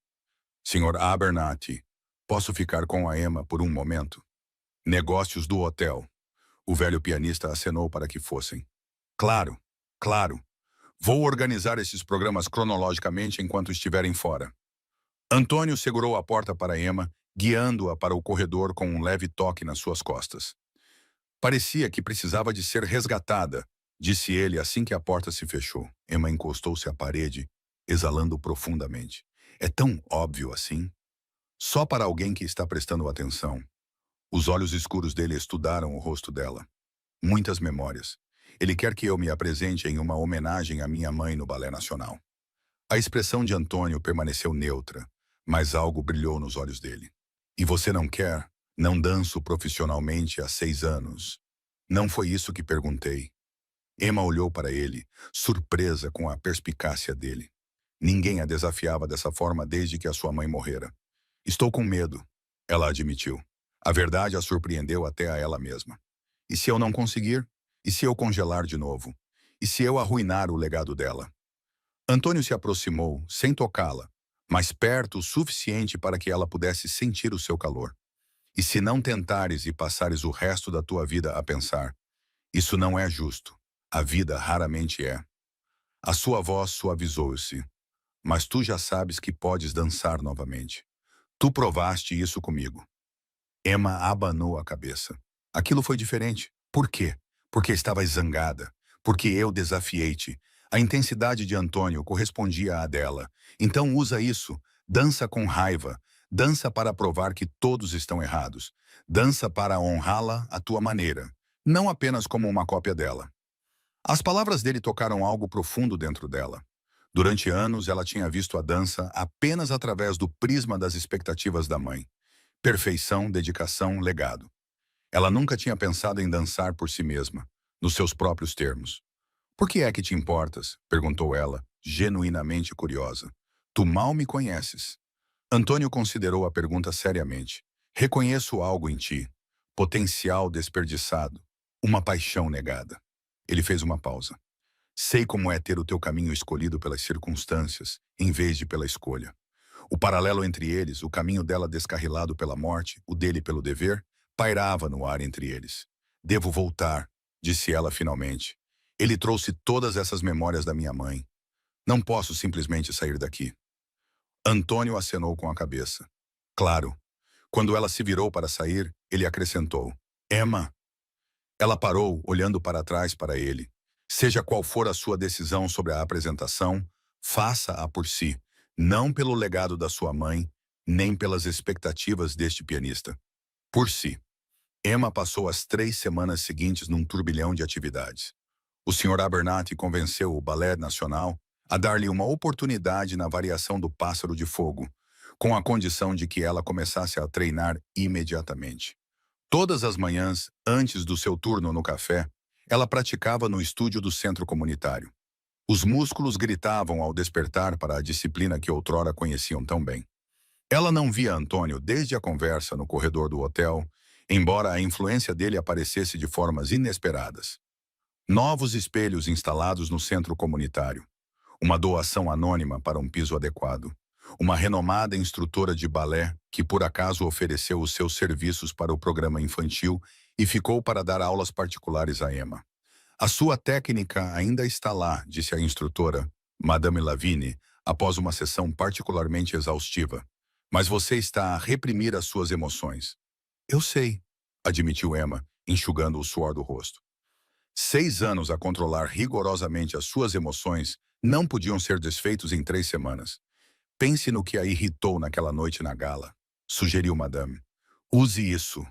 Sr. Abernathy, posso ficar com a Emma por um momento? Negócios do hotel. O velho pianista acenou para que fossem. Claro, claro. Vou organizar esses programas cronologicamente enquanto estiverem fora. Antônio segurou a porta para Emma, guiando-a para o corredor com um leve toque nas suas costas. Parecia que precisava de ser resgatada, disse ele assim que a porta se fechou. Emma encostou-se à parede, exalando profundamente. É tão óbvio assim? Só para alguém que está prestando atenção. Os olhos escuros dele estudaram o rosto dela. Muitas memórias. Ele quer que eu me apresente em uma homenagem à minha mãe no Balé Nacional. A expressão de Antônio permaneceu neutra, mas algo brilhou nos olhos dele. E você não quer? Não danço profissionalmente há 6 anos. Não foi isso que perguntei. Emma olhou para ele, surpresa com a perspicácia dele. Ninguém a desafiava dessa forma desde que a sua mãe morrera. Estou com medo, ela admitiu. A verdade a surpreendeu até a ela mesma. E se eu não conseguir? E se eu congelar de novo? E se eu arruinar o legado dela? Antônio se aproximou, sem tocá-la, mas perto o suficiente para que ela pudesse sentir o seu calor. E se não tentares e passares o resto da tua vida a pensar, isso não é justo. A vida raramente é. A sua voz suavizou-se. Mas tu já sabes que podes dançar novamente. Tu provaste isso comigo. Emma abanou a cabeça. Aquilo foi diferente. Por quê? Porque estavas zangada. Porque eu desafiei-te. A intensidade de Antônio correspondia à dela. Então usa isso. Dança com raiva. Dança para provar que todos estão errados. Dança para honrá-la à tua maneira. Não apenas como uma cópia dela. As palavras dele tocaram algo profundo dentro dela. Durante anos, ela tinha visto a dança apenas através do prisma das expectativas da mãe. Perfeição, dedicação, legado. Ela nunca tinha pensado em dançar por si mesma, nos seus próprios termos. Por que é que te importas? Perguntou ela, genuinamente curiosa. Tu mal me conheces. Antônio considerou a pergunta seriamente. Reconheço algo em ti. Potencial desperdiçado. Uma paixão negada. Ele fez uma pausa. Sei como é ter o teu caminho escolhido pelas circunstâncias, em vez de pela escolha. O paralelo entre eles, o caminho dela descarrilado pela morte, o dele pelo dever, pairava no ar entre eles. Devo voltar, disse ela finalmente. Ele trouxe todas essas memórias da minha mãe. Não posso simplesmente sair daqui. Antônio acenou com a cabeça. Claro. Quando ela se virou para sair, ele acrescentou. Emma. Ela parou, olhando para trás para ele. Seja qual for a sua decisão sobre a apresentação, faça-a por si, não pelo legado da sua mãe, nem pelas expectativas deste pianista. Por si. Emma passou as 3 semanas seguintes num turbilhão de atividades. O Sr. Abernathy convenceu o Ballet Nacional a dar-lhe uma oportunidade na variação do Pássaro de Fogo, com a condição de que ela começasse a treinar imediatamente. Todas as manhãs, antes do seu turno no café, ela praticava no estúdio do centro comunitário. Os músculos gritavam ao despertar para a disciplina que outrora conheciam tão bem. Ela não via Antônio desde a conversa no corredor do hotel, embora a influência dele aparecesse de formas inesperadas. Novos espelhos instalados no centro comunitário. Uma doação anônima para um piso adequado. Uma renomada instrutora de balé que por acaso ofereceu os seus serviços para o programa infantil e ficou para dar aulas particulares a Emma. A sua técnica ainda está lá, disse a instrutora, Madame Lavigne, após uma sessão particularmente exaustiva. Mas você está a reprimir as suas emoções. Eu sei, admitiu Emma, enxugando o suor do rosto. 6 anos a controlar rigorosamente as suas emoções não podiam ser desfeitos em 3 semanas. Pense no que a irritou naquela noite na gala, sugeriu Madame. Use isso.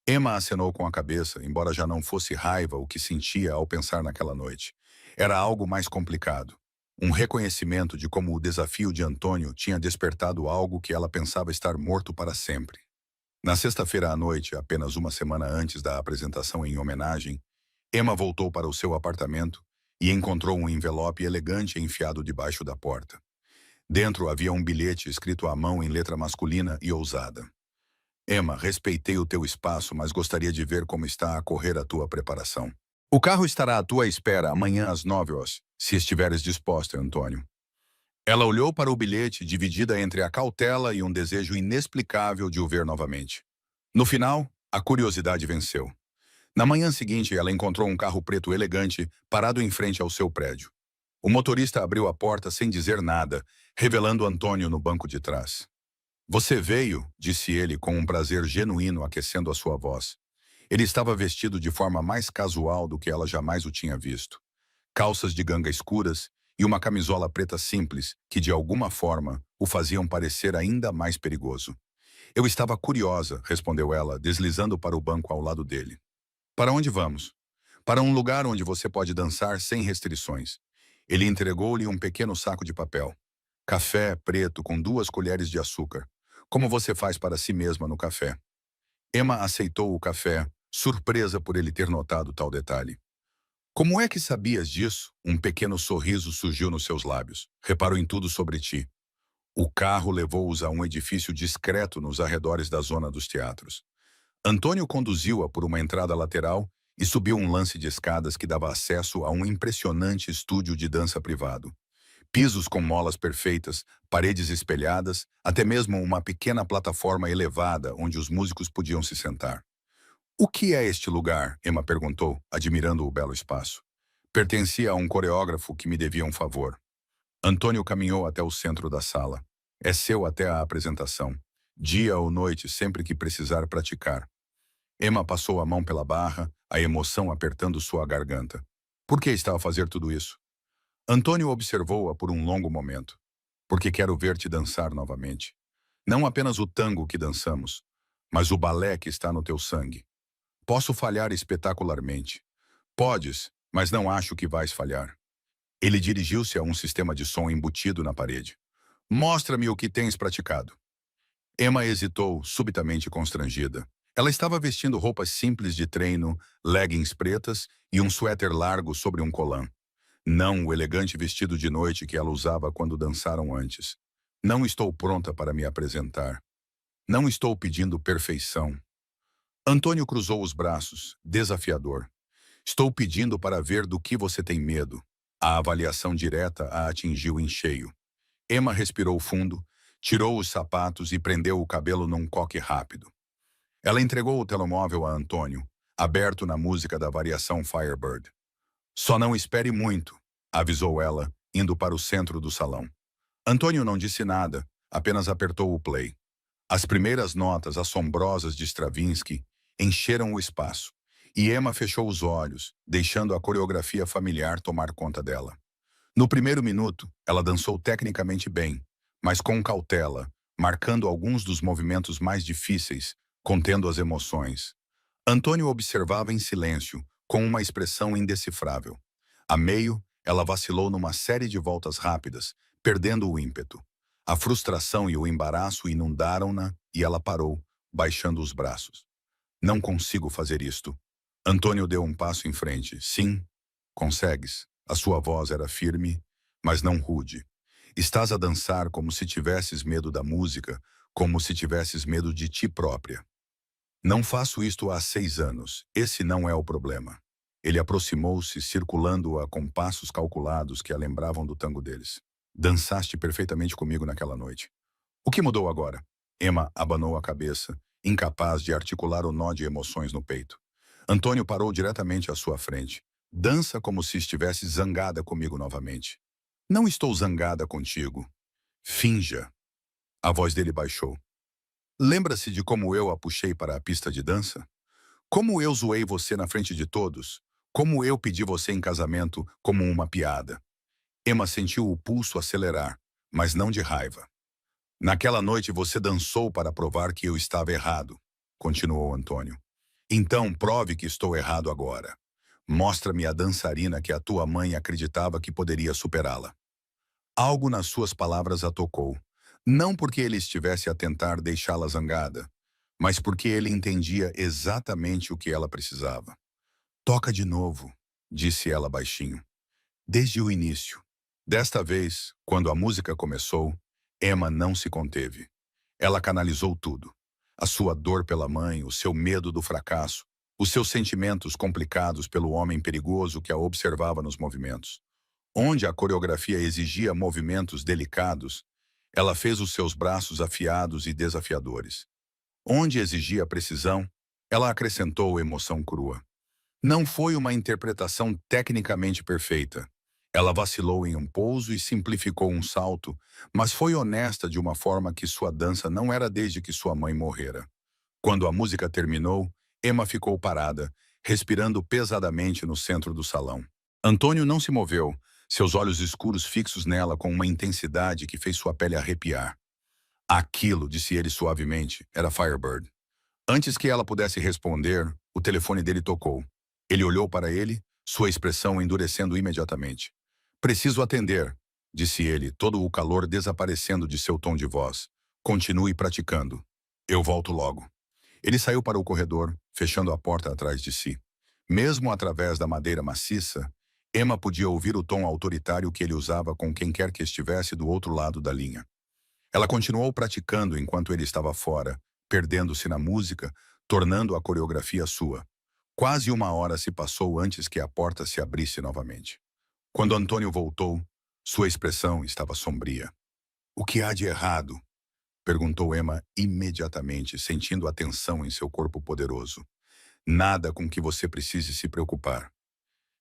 Emma acenou com a cabeça, embora já não fosse raiva o que sentia ao pensar naquela noite. Era algo mais complicado. Um reconhecimento de como o desafio de Antônio tinha despertado algo que ela pensava estar morto para sempre. Na sexta-feira à noite, apenas uma semana antes da apresentação em homenagem, Emma voltou para o seu apartamento e encontrou um envelope elegante enfiado debaixo da porta. Dentro havia um bilhete escrito à mão em letra masculina e ousada. Emma, respeitei o teu espaço, mas gostaria de ver como está a correr a tua preparação. O carro estará à tua espera amanhã às 9h, se estiveres disposta, Antônio. Ela olhou para o bilhete, dividida entre a cautela e um desejo inexplicável de o ver novamente. No final, a curiosidade venceu. Na manhã seguinte, ela encontrou um carro preto elegante parado em frente ao seu prédio. O motorista abriu a porta sem dizer nada, revelando Antônio no banco de trás. Você veio, disse ele com um prazer genuíno aquecendo a sua voz. Ele estava vestido de forma mais casual do que ela jamais o tinha visto. Calças de ganga escuras e uma camisola preta simples que, de alguma forma, o faziam parecer ainda mais perigoso. Eu estava curiosa, respondeu ela, deslizando para o banco ao lado dele. Para onde vamos? Para um lugar onde você pode dançar sem restrições. Ele entregou-lhe um pequeno saco de papel. Café preto com 2 colheres de açúcar. Como você faz para si mesma no café? Emma aceitou o café, surpresa por ele ter notado tal detalhe. Como é que sabias disso? Um pequeno sorriso surgiu nos seus lábios. Reparo em tudo sobre ti. O carro levou-os a um edifício discreto nos arredores da zona dos teatros. Antônio conduziu-a por uma entrada lateral e subiu um lance de escadas que dava acesso a um impressionante estúdio de dança privado. Pisos com molas perfeitas, paredes espelhadas, até mesmo uma pequena plataforma elevada onde os músicos podiam se sentar. O que é este lugar? Emma perguntou, admirando o belo espaço. Pertencia a um coreógrafo que me devia um favor. Antônio caminhou até o centro da sala. É seu até a apresentação. Dia ou noite, sempre que precisar praticar. Emma passou a mão pela barra, a emoção apertando sua garganta. Por que está a fazer tudo isso? Antônio observou-a por um longo momento. Porque quero ver-te dançar novamente. Não apenas o tango que dançamos, mas o balé que está no teu sangue. Posso falhar espetacularmente. Podes, mas não acho que vais falhar. Ele dirigiu-se a um sistema de som embutido na parede. Mostra-me o que tens praticado. Emma hesitou, subitamente constrangida. Ela estava vestindo roupas simples de treino, leggings pretas e um suéter largo sobre um colã. Não o elegante vestido de noite que ela usava quando dançaram antes. Não estou pronta para me apresentar. Não estou pedindo perfeição. Antônio cruzou os braços, desafiador. Estou pedindo para ver do que você tem medo. A avaliação direta a atingiu em cheio. Emma respirou fundo, tirou os sapatos e prendeu o cabelo num coque rápido. Ela entregou o telemóvel a Antônio, aberto na música da variação Firebird. Só não espere muito, avisou ela, indo para o centro do salão. Antônio não disse nada, apenas apertou o play. As primeiras notas assombrosas de Stravinsky encheram o espaço, e Emma fechou os olhos, deixando a coreografia familiar tomar conta dela. No primeiro minuto, ela dançou tecnicamente bem, mas com cautela, marcando alguns dos movimentos mais difíceis, contendo as emoções. Antônio observava em silêncio, com uma expressão indecifrável. A meio, ela vacilou numa série de voltas rápidas, perdendo o ímpeto. A frustração e o embaraço inundaram-na e ela parou, baixando os braços. Não consigo fazer isto. Antônio deu um passo em frente. Sim, consegues. A sua voz era firme, mas não rude. Estás a dançar como se tivesses medo da música, como se tivesses medo de ti própria. Não faço isto há 6 anos. Esse não é o problema. Ele aproximou-se, circulando-a com passos calculados que a lembravam do tango deles. Dançaste perfeitamente comigo naquela noite. O que mudou agora? Emma abanou a cabeça, incapaz de articular o nó de emoções no peito. Antônio parou diretamente à sua frente. Dança como se estivesse zangada comigo novamente. Não estou zangada contigo. Finja. A voz dele baixou. Lembra-se de como eu a puxei para a pista de dança? Como eu zoei você na frente de todos? Como eu pedi você em casamento como uma piada? Emma sentiu o pulso acelerar, mas não de raiva. Naquela noite você dançou para provar que eu estava errado, continuou Antônio. Então prove que estou errado agora. Mostra-me a dançarina que a tua mãe acreditava que poderia superá-la. Algo nas suas palavras a tocou. Não porque ele estivesse a tentar deixá-la zangada, mas porque ele entendia exatamente o que ela precisava. Toca de novo, disse ela baixinho. Desde o início. Desta vez, quando a música começou, Emma não se conteve. Ela canalizou tudo. A sua dor pela mãe, o seu medo do fracasso, os seus sentimentos complicados pelo homem perigoso que a observava nos movimentos. Onde a coreografia exigia movimentos delicados, ela fez os seus braços afiados e desafiadores. Onde exigia precisão, ela acrescentou emoção crua. Não foi uma interpretação tecnicamente perfeita. Ela vacilou em um pouso e simplificou um salto, mas foi honesta de uma forma que sua dança não era desde que sua mãe morrera. Quando a música terminou, Emma ficou parada, respirando pesadamente no centro do salão. Antônio não se moveu, seus olhos escuros fixos nela com uma intensidade que fez sua pele arrepiar. Aquilo, disse ele suavemente, era Firebird. Antes que ela pudesse responder, o telefone dele tocou. Ele olhou para ele, sua expressão endurecendo imediatamente. Preciso atender, disse ele, todo o calor desaparecendo de seu tom de voz. Continue praticando. Eu volto logo. Ele saiu para o corredor, fechando a porta atrás de si. Mesmo através da madeira maciça, Emma podia ouvir o tom autoritário que ele usava com quem quer que estivesse do outro lado da linha. Ela continuou praticando enquanto ele estava fora, perdendo-se na música, tornando a coreografia sua. Quase 1 hora se passou antes que a porta se abrisse novamente. Quando Antônio voltou, sua expressão estava sombria. O que há de errado? Perguntou Emma imediatamente, sentindo a tensão em seu corpo poderoso. Nada com que você precise se preocupar.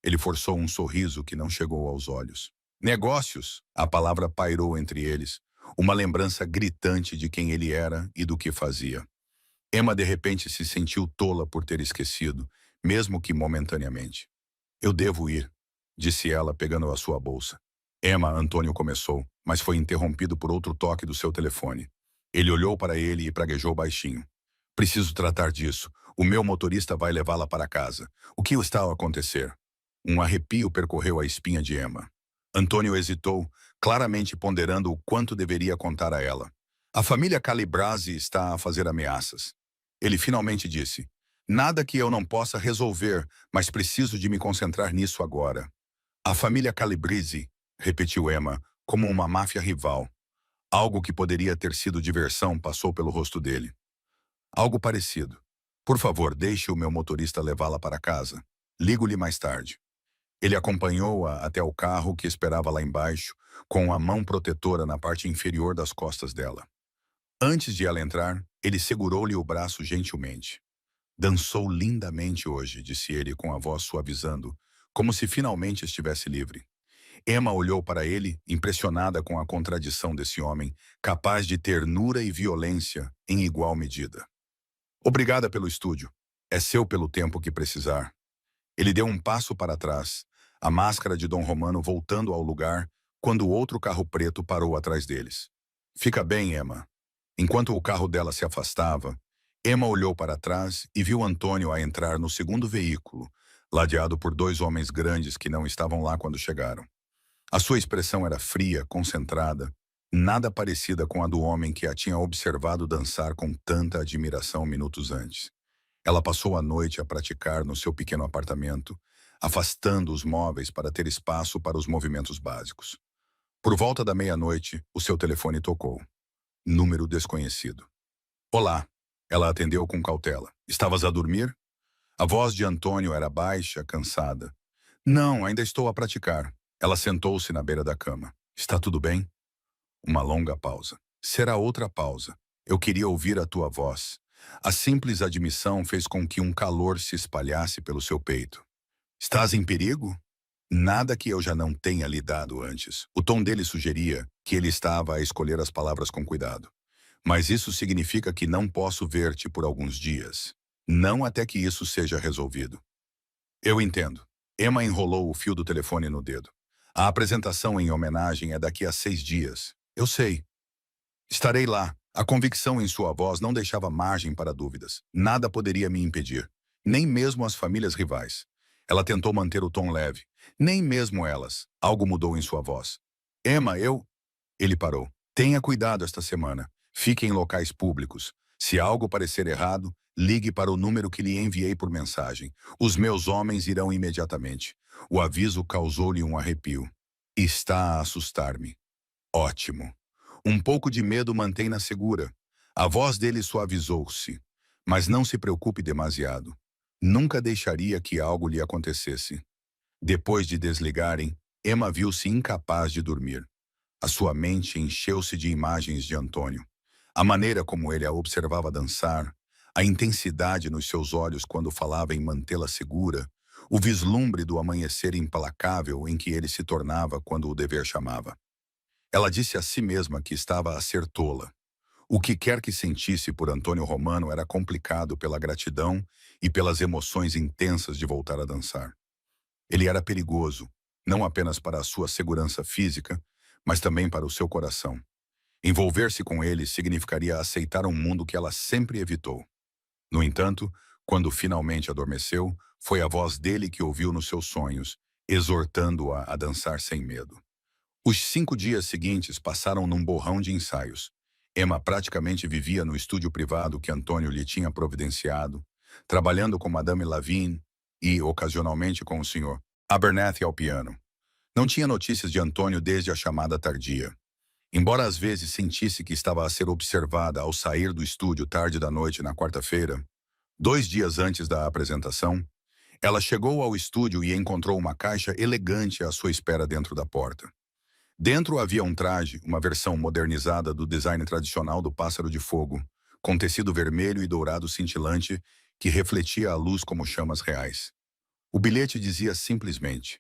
Ele forçou um sorriso que não chegou aos olhos. Negócios, a palavra pairou entre eles, uma lembrança gritante de quem ele era e do que fazia. Emma de repente se sentiu tola por ter esquecido, mesmo que momentaneamente. Eu devo ir, disse ela, pegando a sua bolsa. Emma, Antônio começou, mas foi interrompido por outro toque do seu telefone. Ele olhou para ele e praguejou baixinho. Preciso tratar disso. O meu motorista vai levá-la para casa. O que está a acontecer? Um arrepio percorreu a espinha de Emma. Antônio hesitou, claramente ponderando o quanto deveria contar a ela. A família Calibrasi está a fazer ameaças. Ele finalmente disse, nada que eu não possa resolver, mas preciso de me concentrar nisso agora. A família Calabrese, repetiu Emma, como uma máfia rival. Algo que poderia ter sido diversão passou pelo rosto dele. Algo parecido. Por favor, deixe o meu motorista levá-la para casa. Ligo-lhe mais tarde. Ele acompanhou-a até o carro que esperava lá embaixo, com a mão protetora na parte inferior das costas dela. Antes de ela entrar, ele segurou-lhe o braço gentilmente. Dançou lindamente hoje, disse ele com a voz suavizando, como se finalmente estivesse livre. Emma olhou para ele, impressionada com a contradição desse homem, capaz de ternura e violência em igual medida. Obrigada pelo estúdio. É seu pelo tempo que precisar. Ele deu um passo para trás, a máscara de Dom Romano voltando ao lugar, quando outro carro preto parou atrás deles. Fica bem, Emma. Enquanto o carro dela se afastava, Emma olhou para trás e viu Antônio a entrar no segundo veículo, ladeado por dois homens grandes que não estavam lá quando chegaram. A sua expressão era fria, concentrada, nada parecida com a do homem que a tinha observado dançar com tanta admiração minutos antes. Ela passou a noite a praticar no seu pequeno apartamento, afastando os móveis para ter espaço para os movimentos básicos. Por volta da meia-noite, o seu telefone tocou. Número desconhecido. Olá. Ela atendeu com cautela. Estavas a dormir? A voz de Antônio era baixa, cansada. Não, ainda estou a praticar. Ela sentou-se na beira da cama. Está tudo bem? Uma longa pausa. Será outra pausa. Eu queria ouvir a tua voz. A simples admissão fez com que um calor se espalhasse pelo seu peito. Estás em perigo? Nada que eu já não tenha lhe dado antes. O tom dele sugeria que ele estava a escolher as palavras com cuidado. Mas isso significa que não posso ver-te por alguns dias. Não até que isso seja resolvido. Eu entendo. Emma enrolou o fio do telefone no dedo. A apresentação em homenagem é daqui a 6 dias. Eu sei. Estarei lá. A convicção em sua voz não deixava margem para dúvidas. Nada poderia me impedir. Nem mesmo as famílias rivais. Ela tentou manter o tom leve. Nem mesmo elas. Algo mudou em sua voz. Emma, eu... Ele parou. Tenha cuidado esta semana. Fique em locais públicos. Se algo parecer errado, ligue para o número que lhe enviei por mensagem. Os meus homens irão imediatamente. O aviso causou-lhe um arrepio. Está a assustar-me. Ótimo. Um pouco de medo mantém-na segura. A voz dele suavizou-se. Mas não se preocupe demasiado. Nunca deixaria que algo lhe acontecesse. Depois de desligarem, Emma viu-se incapaz de dormir. A sua mente encheu-se de imagens de Antônio. A maneira como ele a observava dançar, a intensidade nos seus olhos quando falava em mantê-la segura, o vislumbre do amanhecer implacável em que ele se tornava quando o dever chamava. Ela disse a si mesma que estava a ser tola. O que quer que sentisse por Antônio Romano era complicado pela gratidão e pelas emoções intensas de voltar a dançar. Ele era perigoso, não apenas para a sua segurança física, mas também para o seu coração. Envolver-se com ele significaria aceitar um mundo que ela sempre evitou. No entanto, quando finalmente adormeceu, foi a voz dele que ouviu nos seus sonhos, exortando-a a dançar sem medo. Os 5 dias seguintes passaram num borrão de ensaios. Emma praticamente vivia no estúdio privado que Antônio lhe tinha providenciado, trabalhando com Madame Lavigne e, ocasionalmente, com o Sr. Abernathy ao piano. Não tinha notícias de Antônio desde a chamada tardia. Embora às vezes sentisse que estava a ser observada ao sair do estúdio tarde da noite na quarta-feira, 2 dias antes da apresentação, ela chegou ao estúdio e encontrou uma caixa elegante à sua espera dentro da porta. Dentro havia um traje, uma versão modernizada do design tradicional do pássaro de fogo, com tecido vermelho e dourado cintilante que refletia a luz como chamas reais. O bilhete dizia simplesmente: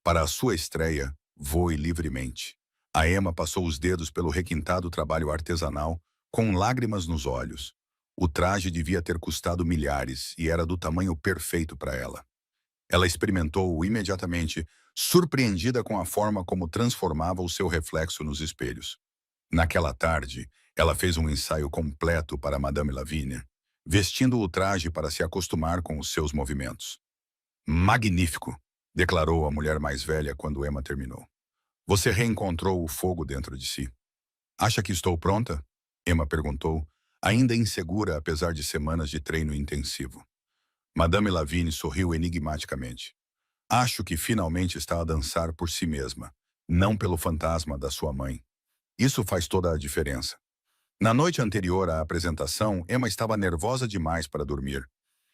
para a sua estreia, voe livremente. A Emma passou os dedos pelo requintado trabalho artesanal, com lágrimas nos olhos. O traje devia ter custado milhares e era do tamanho perfeito para ela. Ela experimentou-o imediatamente, surpreendida com a forma como transformava o seu reflexo nos espelhos. Naquela tarde, ela fez um ensaio completo para Madame Lavigne, vestindo o traje para se acostumar com os seus movimentos. Magnífico, declarou a mulher mais velha quando Emma terminou. Você reencontrou o fogo dentro de si. Acha que estou pronta? Emma perguntou, ainda insegura apesar de semanas de treino intensivo. Madame Lavigne sorriu enigmaticamente. Acho que finalmente está a dançar por si mesma, não pelo fantasma da sua mãe. Isso faz toda a diferença. Na noite anterior à apresentação, Emma estava nervosa demais para dormir.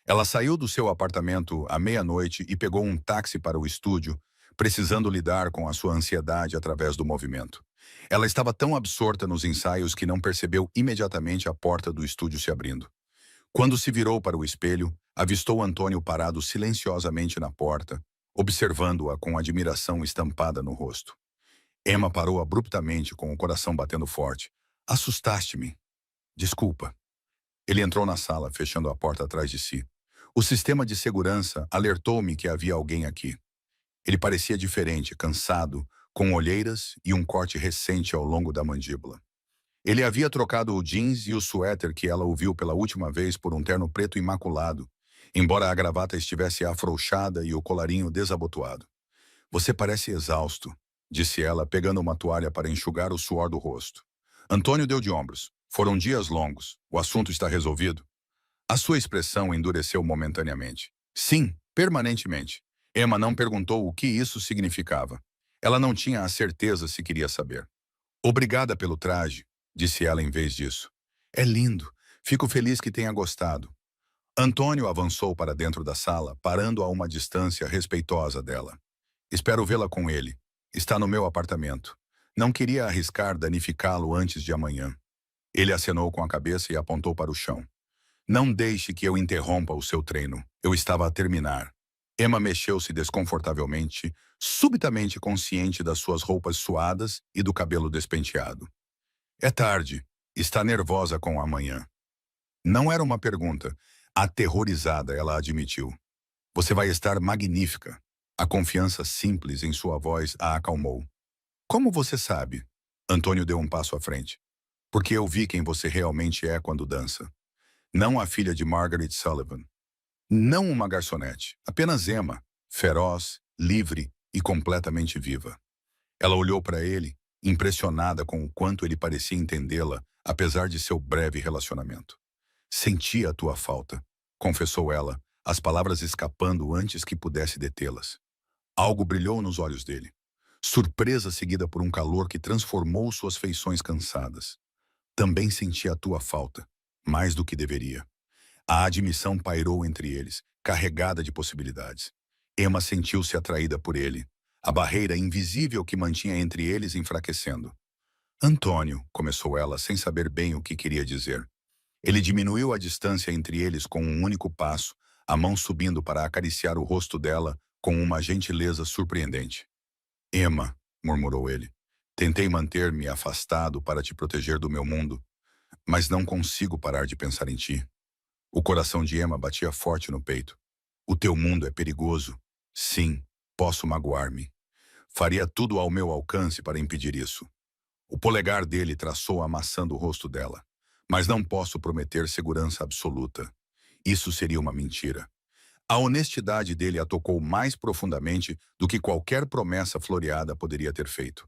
Ela saiu do seu apartamento à meia-noite e pegou um táxi para o estúdio, precisando lidar com a sua ansiedade através do movimento. Ela estava tão absorta nos ensaios que não percebeu imediatamente a porta do estúdio se abrindo. Quando se virou para o espelho, avistou Antônio parado silenciosamente na porta, observando-a com admiração estampada no rosto. Emma parou abruptamente com o coração batendo forte. Assustaste-me. Desculpa. Ele entrou na sala, fechando a porta atrás de si. O sistema de segurança alertou-me que havia alguém aqui. Ele parecia diferente, cansado, com olheiras e um corte recente ao longo da mandíbula. Ele havia trocado o jeans e o suéter que ela o viu pela última vez por um terno preto imaculado, embora a gravata estivesse afrouxada e o colarinho desabotoado. Você parece exausto, disse ela, pegando uma toalha para enxugar o suor do rosto. Antônio deu de ombros. Foram dias longos. O assunto está resolvido? A sua expressão endureceu momentaneamente. Sim, permanentemente. Emma não perguntou o que isso significava. Ela não tinha a certeza se queria saber. Obrigada pelo traje, disse ela em vez disso. É lindo. Fico feliz que tenha gostado. Antônio avançou para dentro da sala, parando a uma distância respeitosa dela. Espero vê-la com ele. Está no meu apartamento. Não queria arriscar danificá-lo antes de amanhã. Ele acenou com a cabeça e apontou para o chão. Não deixe que eu interrompa o seu treino. Eu estava a terminar. Emma mexeu-se desconfortavelmente, subitamente consciente das suas roupas suadas e do cabelo despenteado. É tarde. Está nervosa com o amanhã. Não era uma pergunta. Aterrorizada, ela admitiu. Você vai estar magnífica. A confiança simples em sua voz a acalmou. Como você sabe? Antônio deu um passo à frente. Porque eu vi quem você realmente é quando dança. Não a filha de Margaret Sullivan. Não uma garçonete. Apenas Emma, feroz, livre e completamente viva. Ela olhou para ele, impressionada com o quanto ele parecia entendê-la, apesar de seu breve relacionamento. Senti a tua falta, confessou ela, as palavras escapando antes que pudesse detê-las. Algo brilhou nos olhos dele. Surpresa seguida por um calor que transformou suas feições cansadas. Também senti a tua falta, mais do que deveria. A admissão pairou entre eles, carregada de possibilidades. Emma sentiu-se atraída por ele, a barreira invisível que mantinha entre eles enfraquecendo. Antônio, começou ela, sem saber bem o que queria dizer. Ele diminuiu a distância entre eles com um único passo, a mão subindo para acariciar o rosto dela com uma gentileza surpreendente. Emma, murmurou ele, tentei manter-me afastado para te proteger do meu mundo, mas não consigo parar de pensar em ti. O coração de Emma batia forte no peito. O teu mundo é perigoso. Sim, posso magoar-me. Faria tudo ao meu alcance para impedir isso. O polegar dele traçou amassando o rosto dela. Mas não posso prometer segurança absoluta. Isso seria uma mentira. A honestidade dele a tocou mais profundamente do que qualquer promessa floreada poderia ter feito.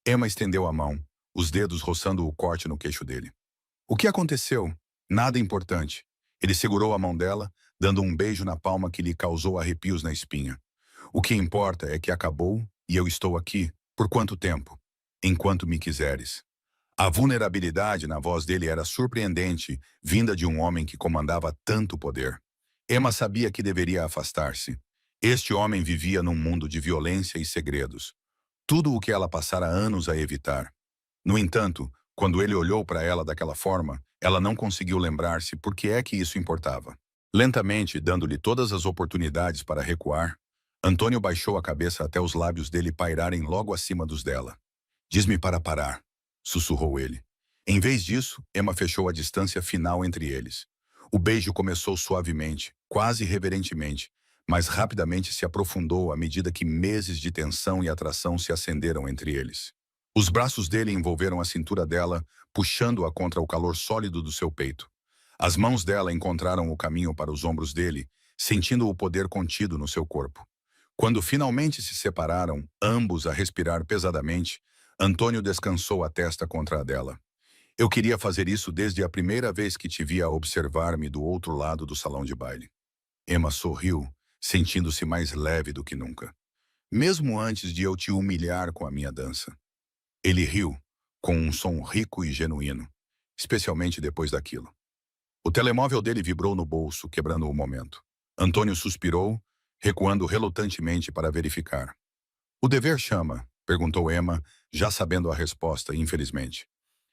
Emma estendeu a mão, os dedos roçando o corte no queixo dele. O que aconteceu? Nada importante. Ele segurou a mão dela, dando um beijo na palma que lhe causou arrepios na espinha. O que importa é que acabou e eu estou aqui. Por quanto tempo? Enquanto me quiseres. A vulnerabilidade na voz dele era surpreendente, vinda de um homem que comandava tanto poder. Emma sabia que deveria afastar-se. Este homem vivia num mundo de violência e segredos. Tudo o que ela passara anos a evitar. No entanto, quando ele olhou para ela daquela forma, ela não conseguiu lembrar-se por que é que isso importava. Lentamente, dando-lhe todas as oportunidades para recuar, Antônio baixou a cabeça até os lábios dele pairarem logo acima dos dela. Diz-me para parar, sussurrou ele. Em vez disso, Emma fechou a distância final entre eles. O beijo começou suavemente, quase reverentemente, mas rapidamente se aprofundou à medida que meses de tensão e atração se acenderam entre eles. Os braços dele envolveram a cintura dela, puxando-a contra o calor sólido do seu peito. As mãos dela encontraram o caminho para os ombros dele, sentindo o poder contido no seu corpo. Quando finalmente se separaram, ambos a respirar pesadamente, Antônio descansou a testa contra a dela. Eu queria fazer isso desde a primeira vez que te vi a observar-me do outro lado do salão de baile. Emma sorriu, sentindo-se mais leve do que nunca. Mesmo antes de eu te humilhar com a minha dança. Ele riu, com um som rico e genuíno, especialmente depois daquilo. O telemóvel dele vibrou no bolso, quebrando o momento. Antônio suspirou, recuando relutantemente para verificar. O dever chama? Perguntou Emma, já sabendo a resposta, infelizmente.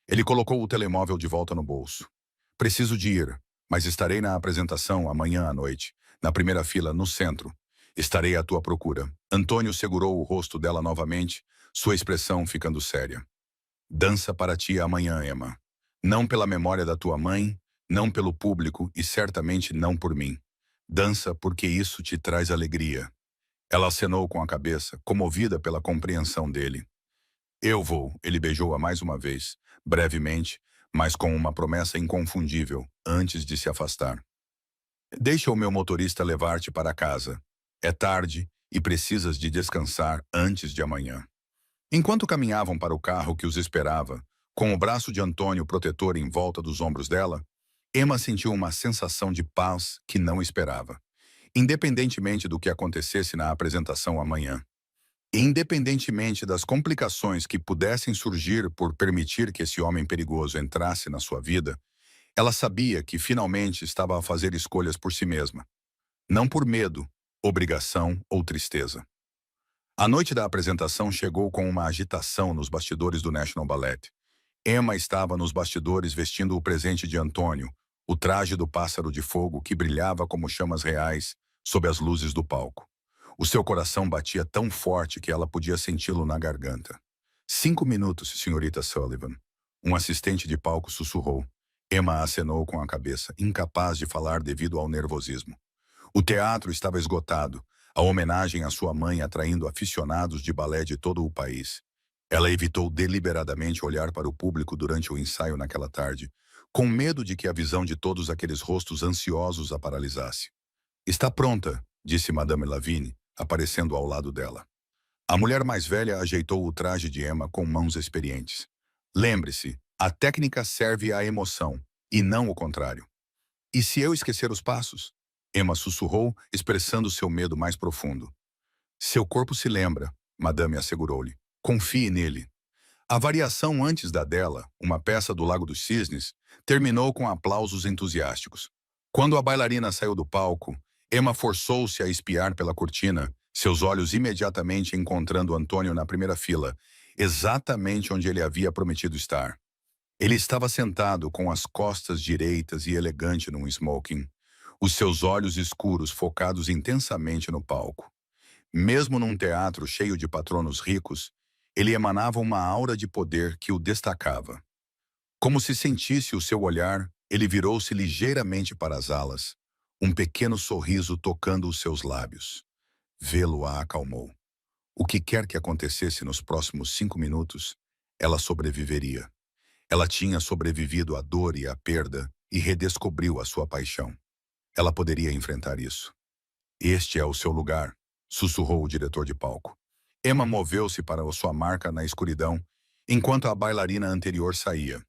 Ele colocou o telemóvel de volta no bolso. Preciso de ir, mas estarei na apresentação amanhã à noite, na primeira fila, no centro. Estarei à tua procura. Antônio segurou o rosto dela novamente, sua expressão ficando séria. Dança para ti amanhã, Emma. Não pela memória da tua mãe, não pelo público e certamente não por mim. Dança porque isso te traz alegria. Ela acenou com a cabeça, comovida pela compreensão dele. Eu vou, ele beijou-a mais uma vez, brevemente, mas com uma promessa inconfundível, antes de se afastar. Deixa o meu motorista levar-te para casa. É tarde e precisas de descansar antes de amanhã. Enquanto caminhavam para o carro que os esperava, com o braço de Antônio protetor em volta dos ombros dela, Emma sentiu uma sensação de paz que não esperava, independentemente do que acontecesse na apresentação amanhã. Independentemente das complicações que pudessem surgir por permitir que esse homem perigoso entrasse na sua vida, ela sabia que finalmente estava a fazer escolhas por si mesma, não por medo, obrigação ou tristeza. A noite da apresentação chegou com uma agitação nos bastidores do National Ballet. Emma estava nos bastidores vestindo o presente de Antônio, o traje do pássaro de fogo que brilhava como chamas reais sob as luzes do palco. O seu coração batia tão forte que ela podia senti-lo na garganta. 5 minutos, senhorita Sullivan. Um assistente de palco sussurrou. Emma acenou com a cabeça, incapaz de falar devido ao nervosismo. O teatro estava esgotado, a homenagem à sua mãe atraindo aficionados de balé de todo o país. Ela evitou deliberadamente olhar para o público durante o ensaio naquela tarde, com medo de que a visão de todos aqueles rostos ansiosos a paralisasse. Está pronta, disse Madame Lavigne, aparecendo ao lado dela. A mulher mais velha ajeitou o traje de Emma com mãos experientes. Lembre-se, a técnica serve à emoção, e não o contrário. E se eu esquecer os passos? Emma sussurrou, expressando seu medo mais profundo. Seu corpo se lembra, Madame assegurou-lhe. Confie nele. A variação antes da dela, uma peça do Lago dos Cisnes, terminou com aplausos entusiásticos. Quando a bailarina saiu do palco, Emma forçou-se a espiar pela cortina, seus olhos imediatamente encontrando Antônio na primeira fila, exatamente onde ele havia prometido estar. Ele estava sentado com as costas direitas e elegante num smoking, os seus olhos escuros focados intensamente no palco. Mesmo num teatro cheio de patronos ricos, ele emanava uma aura de poder que o destacava. Como se sentisse o seu olhar, ele virou-se ligeiramente para as alas, um pequeno sorriso tocando os seus lábios. Vê-lo a acalmou. O que quer que acontecesse nos próximos 5 minutos, ela sobreviveria. Ela tinha sobrevivido à dor e à perda e redescobriu a sua paixão. Ela poderia enfrentar isso. Este é o seu lugar, sussurrou o diretor de palco. Emma moveu-se para a sua marca na escuridão, enquanto a bailarina anterior saía.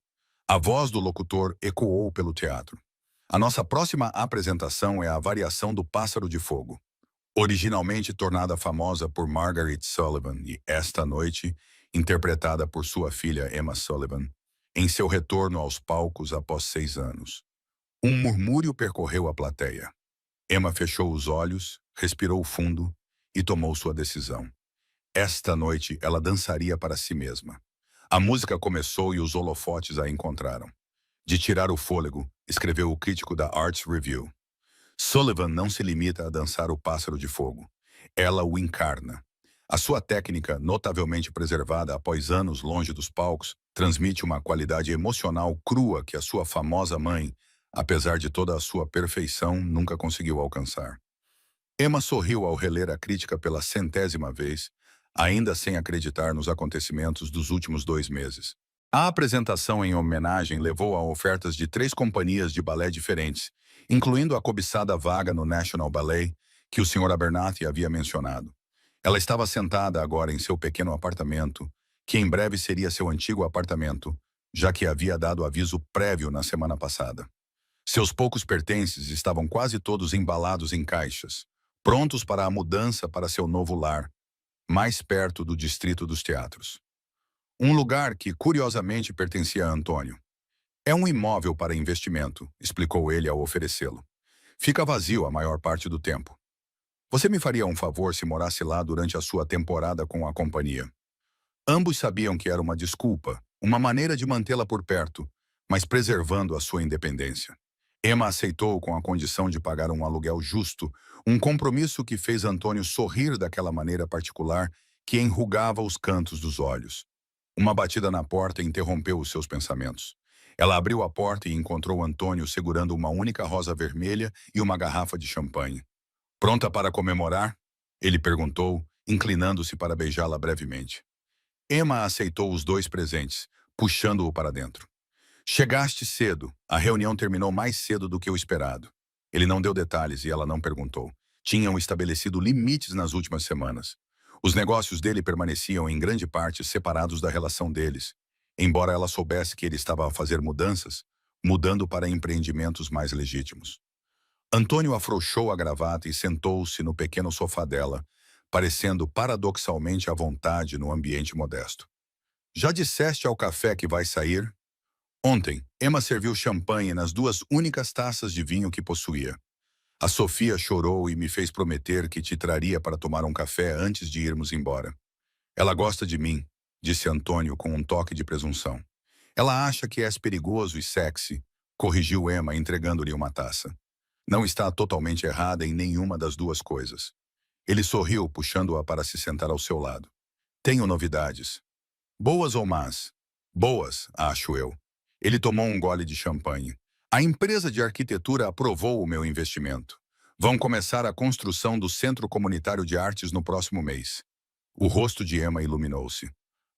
A voz do locutor ecoou pelo teatro. A nossa próxima apresentação é a variação do Pássaro de Fogo. Originalmente tornada famosa por Margaret Sullivan e esta noite, interpretada por sua filha Emma Sullivan, em seu retorno aos palcos após 6 anos. Um murmúrio percorreu a plateia. Emma fechou os olhos, respirou fundo e tomou sua decisão. Esta noite ela dançaria para si mesma. A música começou e os holofotes a encontraram. De tirar o fôlego, escreveu o crítico da Arts Review. Sullivan não se limita a dançar o pássaro de fogo. Ela o encarna. A sua técnica, notavelmente preservada após anos longe dos palcos, transmite uma qualidade emocional crua que a sua famosa mãe, apesar de toda a sua perfeição, nunca conseguiu alcançar. Emma sorriu ao reler a crítica pela centésima vez, ainda sem acreditar nos acontecimentos dos últimos 2 meses. A apresentação em homenagem levou a ofertas de 3 companhias de balé diferentes, incluindo a cobiçada vaga no National Ballet, que o Sr. Abernathy havia mencionado. Ela estava sentada agora em seu pequeno apartamento, que em breve seria seu antigo apartamento, já que havia dado aviso prévio na semana passada. Seus poucos pertences estavam quase todos embalados em caixas, prontos para a mudança para seu novo lar, mais perto do distrito dos teatros. Um lugar que, curiosamente, pertencia a Antônio. É um imóvel para investimento, explicou ele ao oferecê-lo. Fica vazio a maior parte do tempo. Você me faria um favor se morasse lá durante a sua temporada com a companhia. Ambos sabiam que era uma desculpa, uma maneira de mantê-la por perto, mas preservando a sua independência. Emma aceitou com a condição de pagar um aluguel justo, um compromisso que fez Antônio sorrir daquela maneira particular que enrugava os cantos dos olhos. Uma batida na porta interrompeu os seus pensamentos. Ela abriu a porta e encontrou Antônio segurando uma única rosa vermelha e uma garrafa de champanhe. Pronta para comemorar? Ele perguntou, inclinando-se para beijá-la brevemente. Emma aceitou os 2 presentes, puxando-o para dentro. Chegaste cedo. A reunião terminou mais cedo do que o esperado. Ele não deu detalhes e ela não perguntou. Tinham estabelecido limites nas últimas semanas. Os negócios dele permaneciam em grande parte separados da relação deles, embora ela soubesse que ele estava a fazer mudanças, mudando para empreendimentos mais legítimos. Antônio afrouxou a gravata e sentou-se no pequeno sofá dela, parecendo paradoxalmente à vontade no ambiente modesto. Já disseste ao café que vai sair? Ontem, Emma serviu champanhe nas 2 únicas taças de vinho que possuía. A Sofia chorou e me fez prometer que te traria para tomar um café antes de irmos embora. Ela gosta de mim, disse Antônio com um toque de presunção. Ela acha que és perigoso e sexy, corrigiu Emma entregando-lhe uma taça. Não está totalmente errada em nenhuma das 2 coisas. Ele sorriu, puxando-a para se sentar ao seu lado. Tenho novidades. Boas ou más? Boas, acho eu. Ele tomou um gole de champanhe. A empresa de arquitetura aprovou o meu investimento. Vão começar a construção do Centro Comunitário de Artes no próximo mês. O rosto de Emma iluminou-se.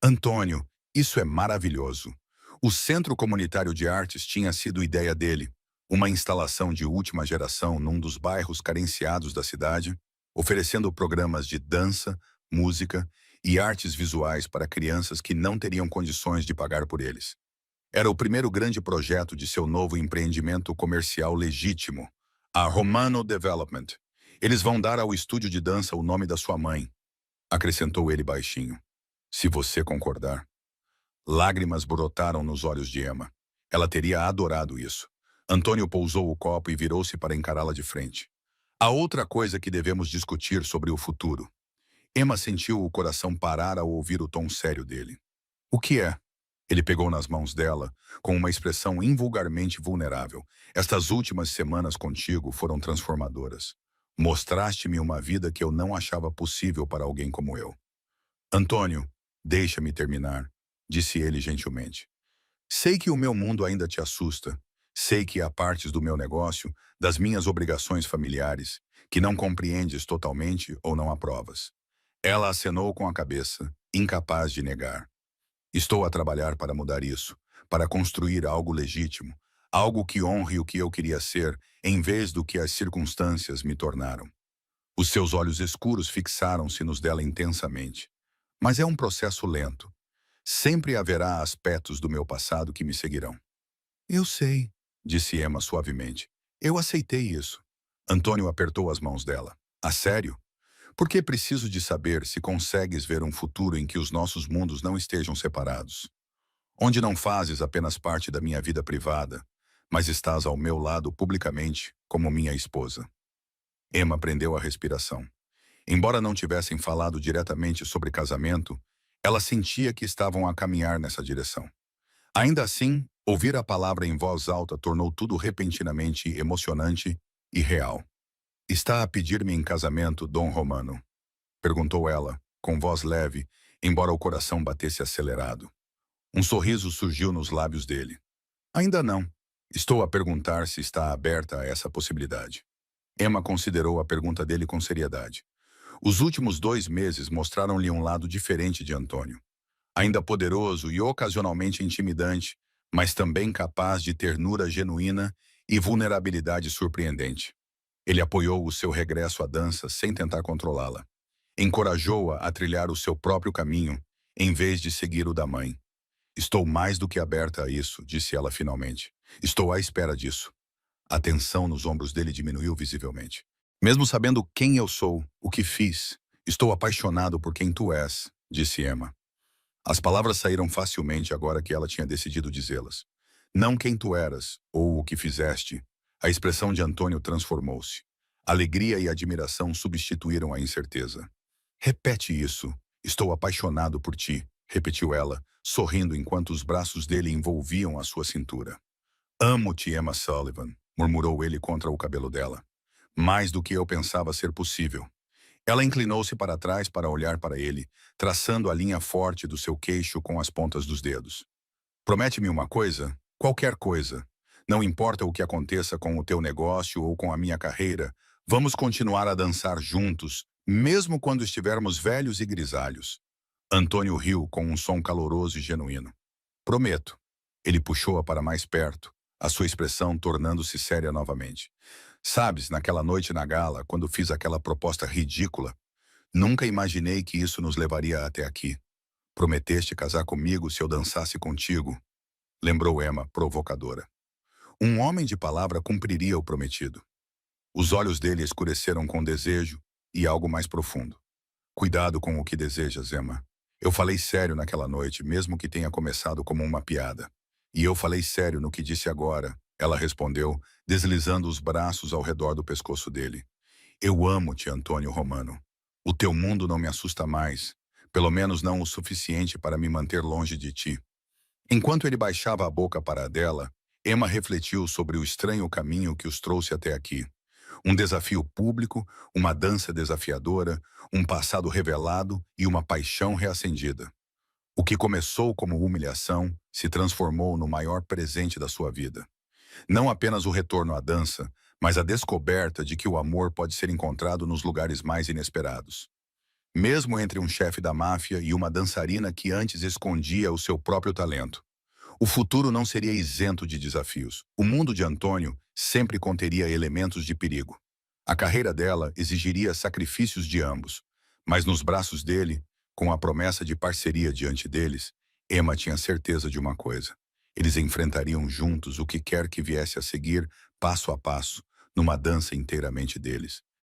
Antônio, isso é maravilhoso. O Centro Comunitário de Artes tinha sido ideia dele, uma instalação de última geração num dos bairros carenciados da cidade, oferecendo programas de dança, música e artes visuais para crianças que não teriam condições de pagar por eles. Era o primeiro grande projeto de seu novo empreendimento comercial legítimo, a Romano Development. Eles vão dar ao estúdio de dança o nome da sua mãe, acrescentou ele baixinho. Se você concordar. Lágrimas brotaram nos olhos de Emma. Ela teria adorado isso. Antônio pousou o copo e virou-se para encará-la de frente. Há outra coisa que devemos discutir sobre o futuro. Emma sentiu o coração parar ao ouvir o tom sério dele. O que é? Ele pegou nas mãos dela, com uma expressão invulgarmente vulnerável. Estas últimas semanas contigo foram transformadoras. Mostraste-me uma vida que eu não achava possível para alguém como eu. Antônio, deixa-me terminar, disse ele gentilmente. Sei que o meu mundo ainda te assusta. Sei que há partes do meu negócio, das minhas obrigações familiares, que não compreendes totalmente ou não aprovas. Ela acenou com a cabeça, incapaz de negar. Estou a trabalhar para mudar isso, para construir algo legítimo, algo que honre o que eu queria ser, em vez do que as circunstâncias me tornaram. Os seus olhos escuros fixaram-se nos dela intensamente. Mas é um processo lento. Sempre haverá aspectos do meu passado que me seguirão. Eu sei, disse Emma suavemente. Eu aceitei isso. Antônio apertou as mãos dela. A sério? Porque preciso de saber se consegues ver um futuro em que os nossos mundos não estejam separados. Onde não fazes apenas parte da minha vida privada, mas estás ao meu lado publicamente como minha esposa. Emma prendeu a respiração. Embora não tivessem falado diretamente sobre casamento, ela sentia que estavam a caminhar nessa direção. Ainda assim, ouvir a palavra em voz alta tornou tudo repentinamente emocionante e real. Está a pedir-me em casamento, Dom Romano? Perguntou ela, com voz leve, embora o coração batesse acelerado. Um sorriso surgiu nos lábios dele. Ainda não. Estou a perguntar se está aberta a essa possibilidade. Emma considerou a pergunta dele com seriedade. Os últimos 2 meses mostraram-lhe um lado diferente de Antônio. Ainda poderoso e ocasionalmente intimidante, mas também capaz de ternura genuína e vulnerabilidade surpreendente. Ele apoiou o seu regresso à dança sem tentar controlá-la. Encorajou-a a trilhar o seu próprio caminho, em vez de seguir o da mãe. Estou mais do que aberta a isso, disse ela finalmente. Estou à espera disso. A tensão nos ombros dele diminuiu visivelmente. Mesmo sabendo quem eu sou, o que fiz, estou apaixonado por quem tu és, disse Emma. As palavras saíram facilmente agora que ela tinha decidido dizê-las. Não quem tu eras, ou o que fizeste. A expressão de Antônio transformou-se. Alegria e admiração substituíram a incerteza. Repete isso. Estou apaixonado por ti, repetiu ela, sorrindo enquanto os braços dele envolviam a sua cintura. Amo-te, Emma Sullivan, murmurou ele contra o cabelo dela. Mais do que eu pensava ser possível. Ela inclinou-se para trás para olhar para ele, traçando a linha forte do seu queixo com as pontas dos dedos. Promete-me uma coisa? Qualquer coisa. Não importa o que aconteça com o teu negócio ou com a minha carreira, vamos continuar a dançar juntos, mesmo quando estivermos velhos e grisalhos. Antônio riu com um som caloroso e genuíno. Prometo. Ele puxou-a para mais perto, a sua expressão tornando-se séria novamente. Sabes, naquela noite na gala, quando fiz aquela proposta ridícula, nunca imaginei que isso nos levaria até aqui. Prometeste casar comigo se eu dançasse contigo, lembrou Emma, provocadora. Um homem de palavra cumpriria o prometido. Os olhos dele escureceram com desejo e algo mais profundo. Cuidado com o que desejas, Emma. Eu falei sério naquela noite, mesmo que tenha começado como uma piada. E eu falei sério no que disse agora, ela respondeu, deslizando os braços ao redor do pescoço dele. Eu amo-te, Antônio Romano. O teu mundo não me assusta mais, pelo menos não o suficiente para me manter longe de ti. Enquanto ele baixava a boca para a dela, Emma refletiu sobre o estranho caminho que os trouxe até aqui. Um desafio público, uma dança desafiadora, um passado revelado e uma paixão reacendida. O que começou como humilhação se transformou no maior presente da sua vida. Não apenas o retorno à dança, mas a descoberta de que o amor pode ser encontrado nos lugares mais inesperados. Mesmo entre um chefe da máfia e uma dançarina que antes escondia o seu próprio talento. O futuro não seria isento de desafios. O mundo de Antônio sempre conteria elementos de perigo. A carreira dela exigiria sacrifícios de ambos, mas nos braços dele, com a promessa de parceria diante deles, Emma tinha certeza de uma coisa. Eles enfrentariam juntos o que quer que viesse a seguir, passo a passo, numa dança inteiramente deles.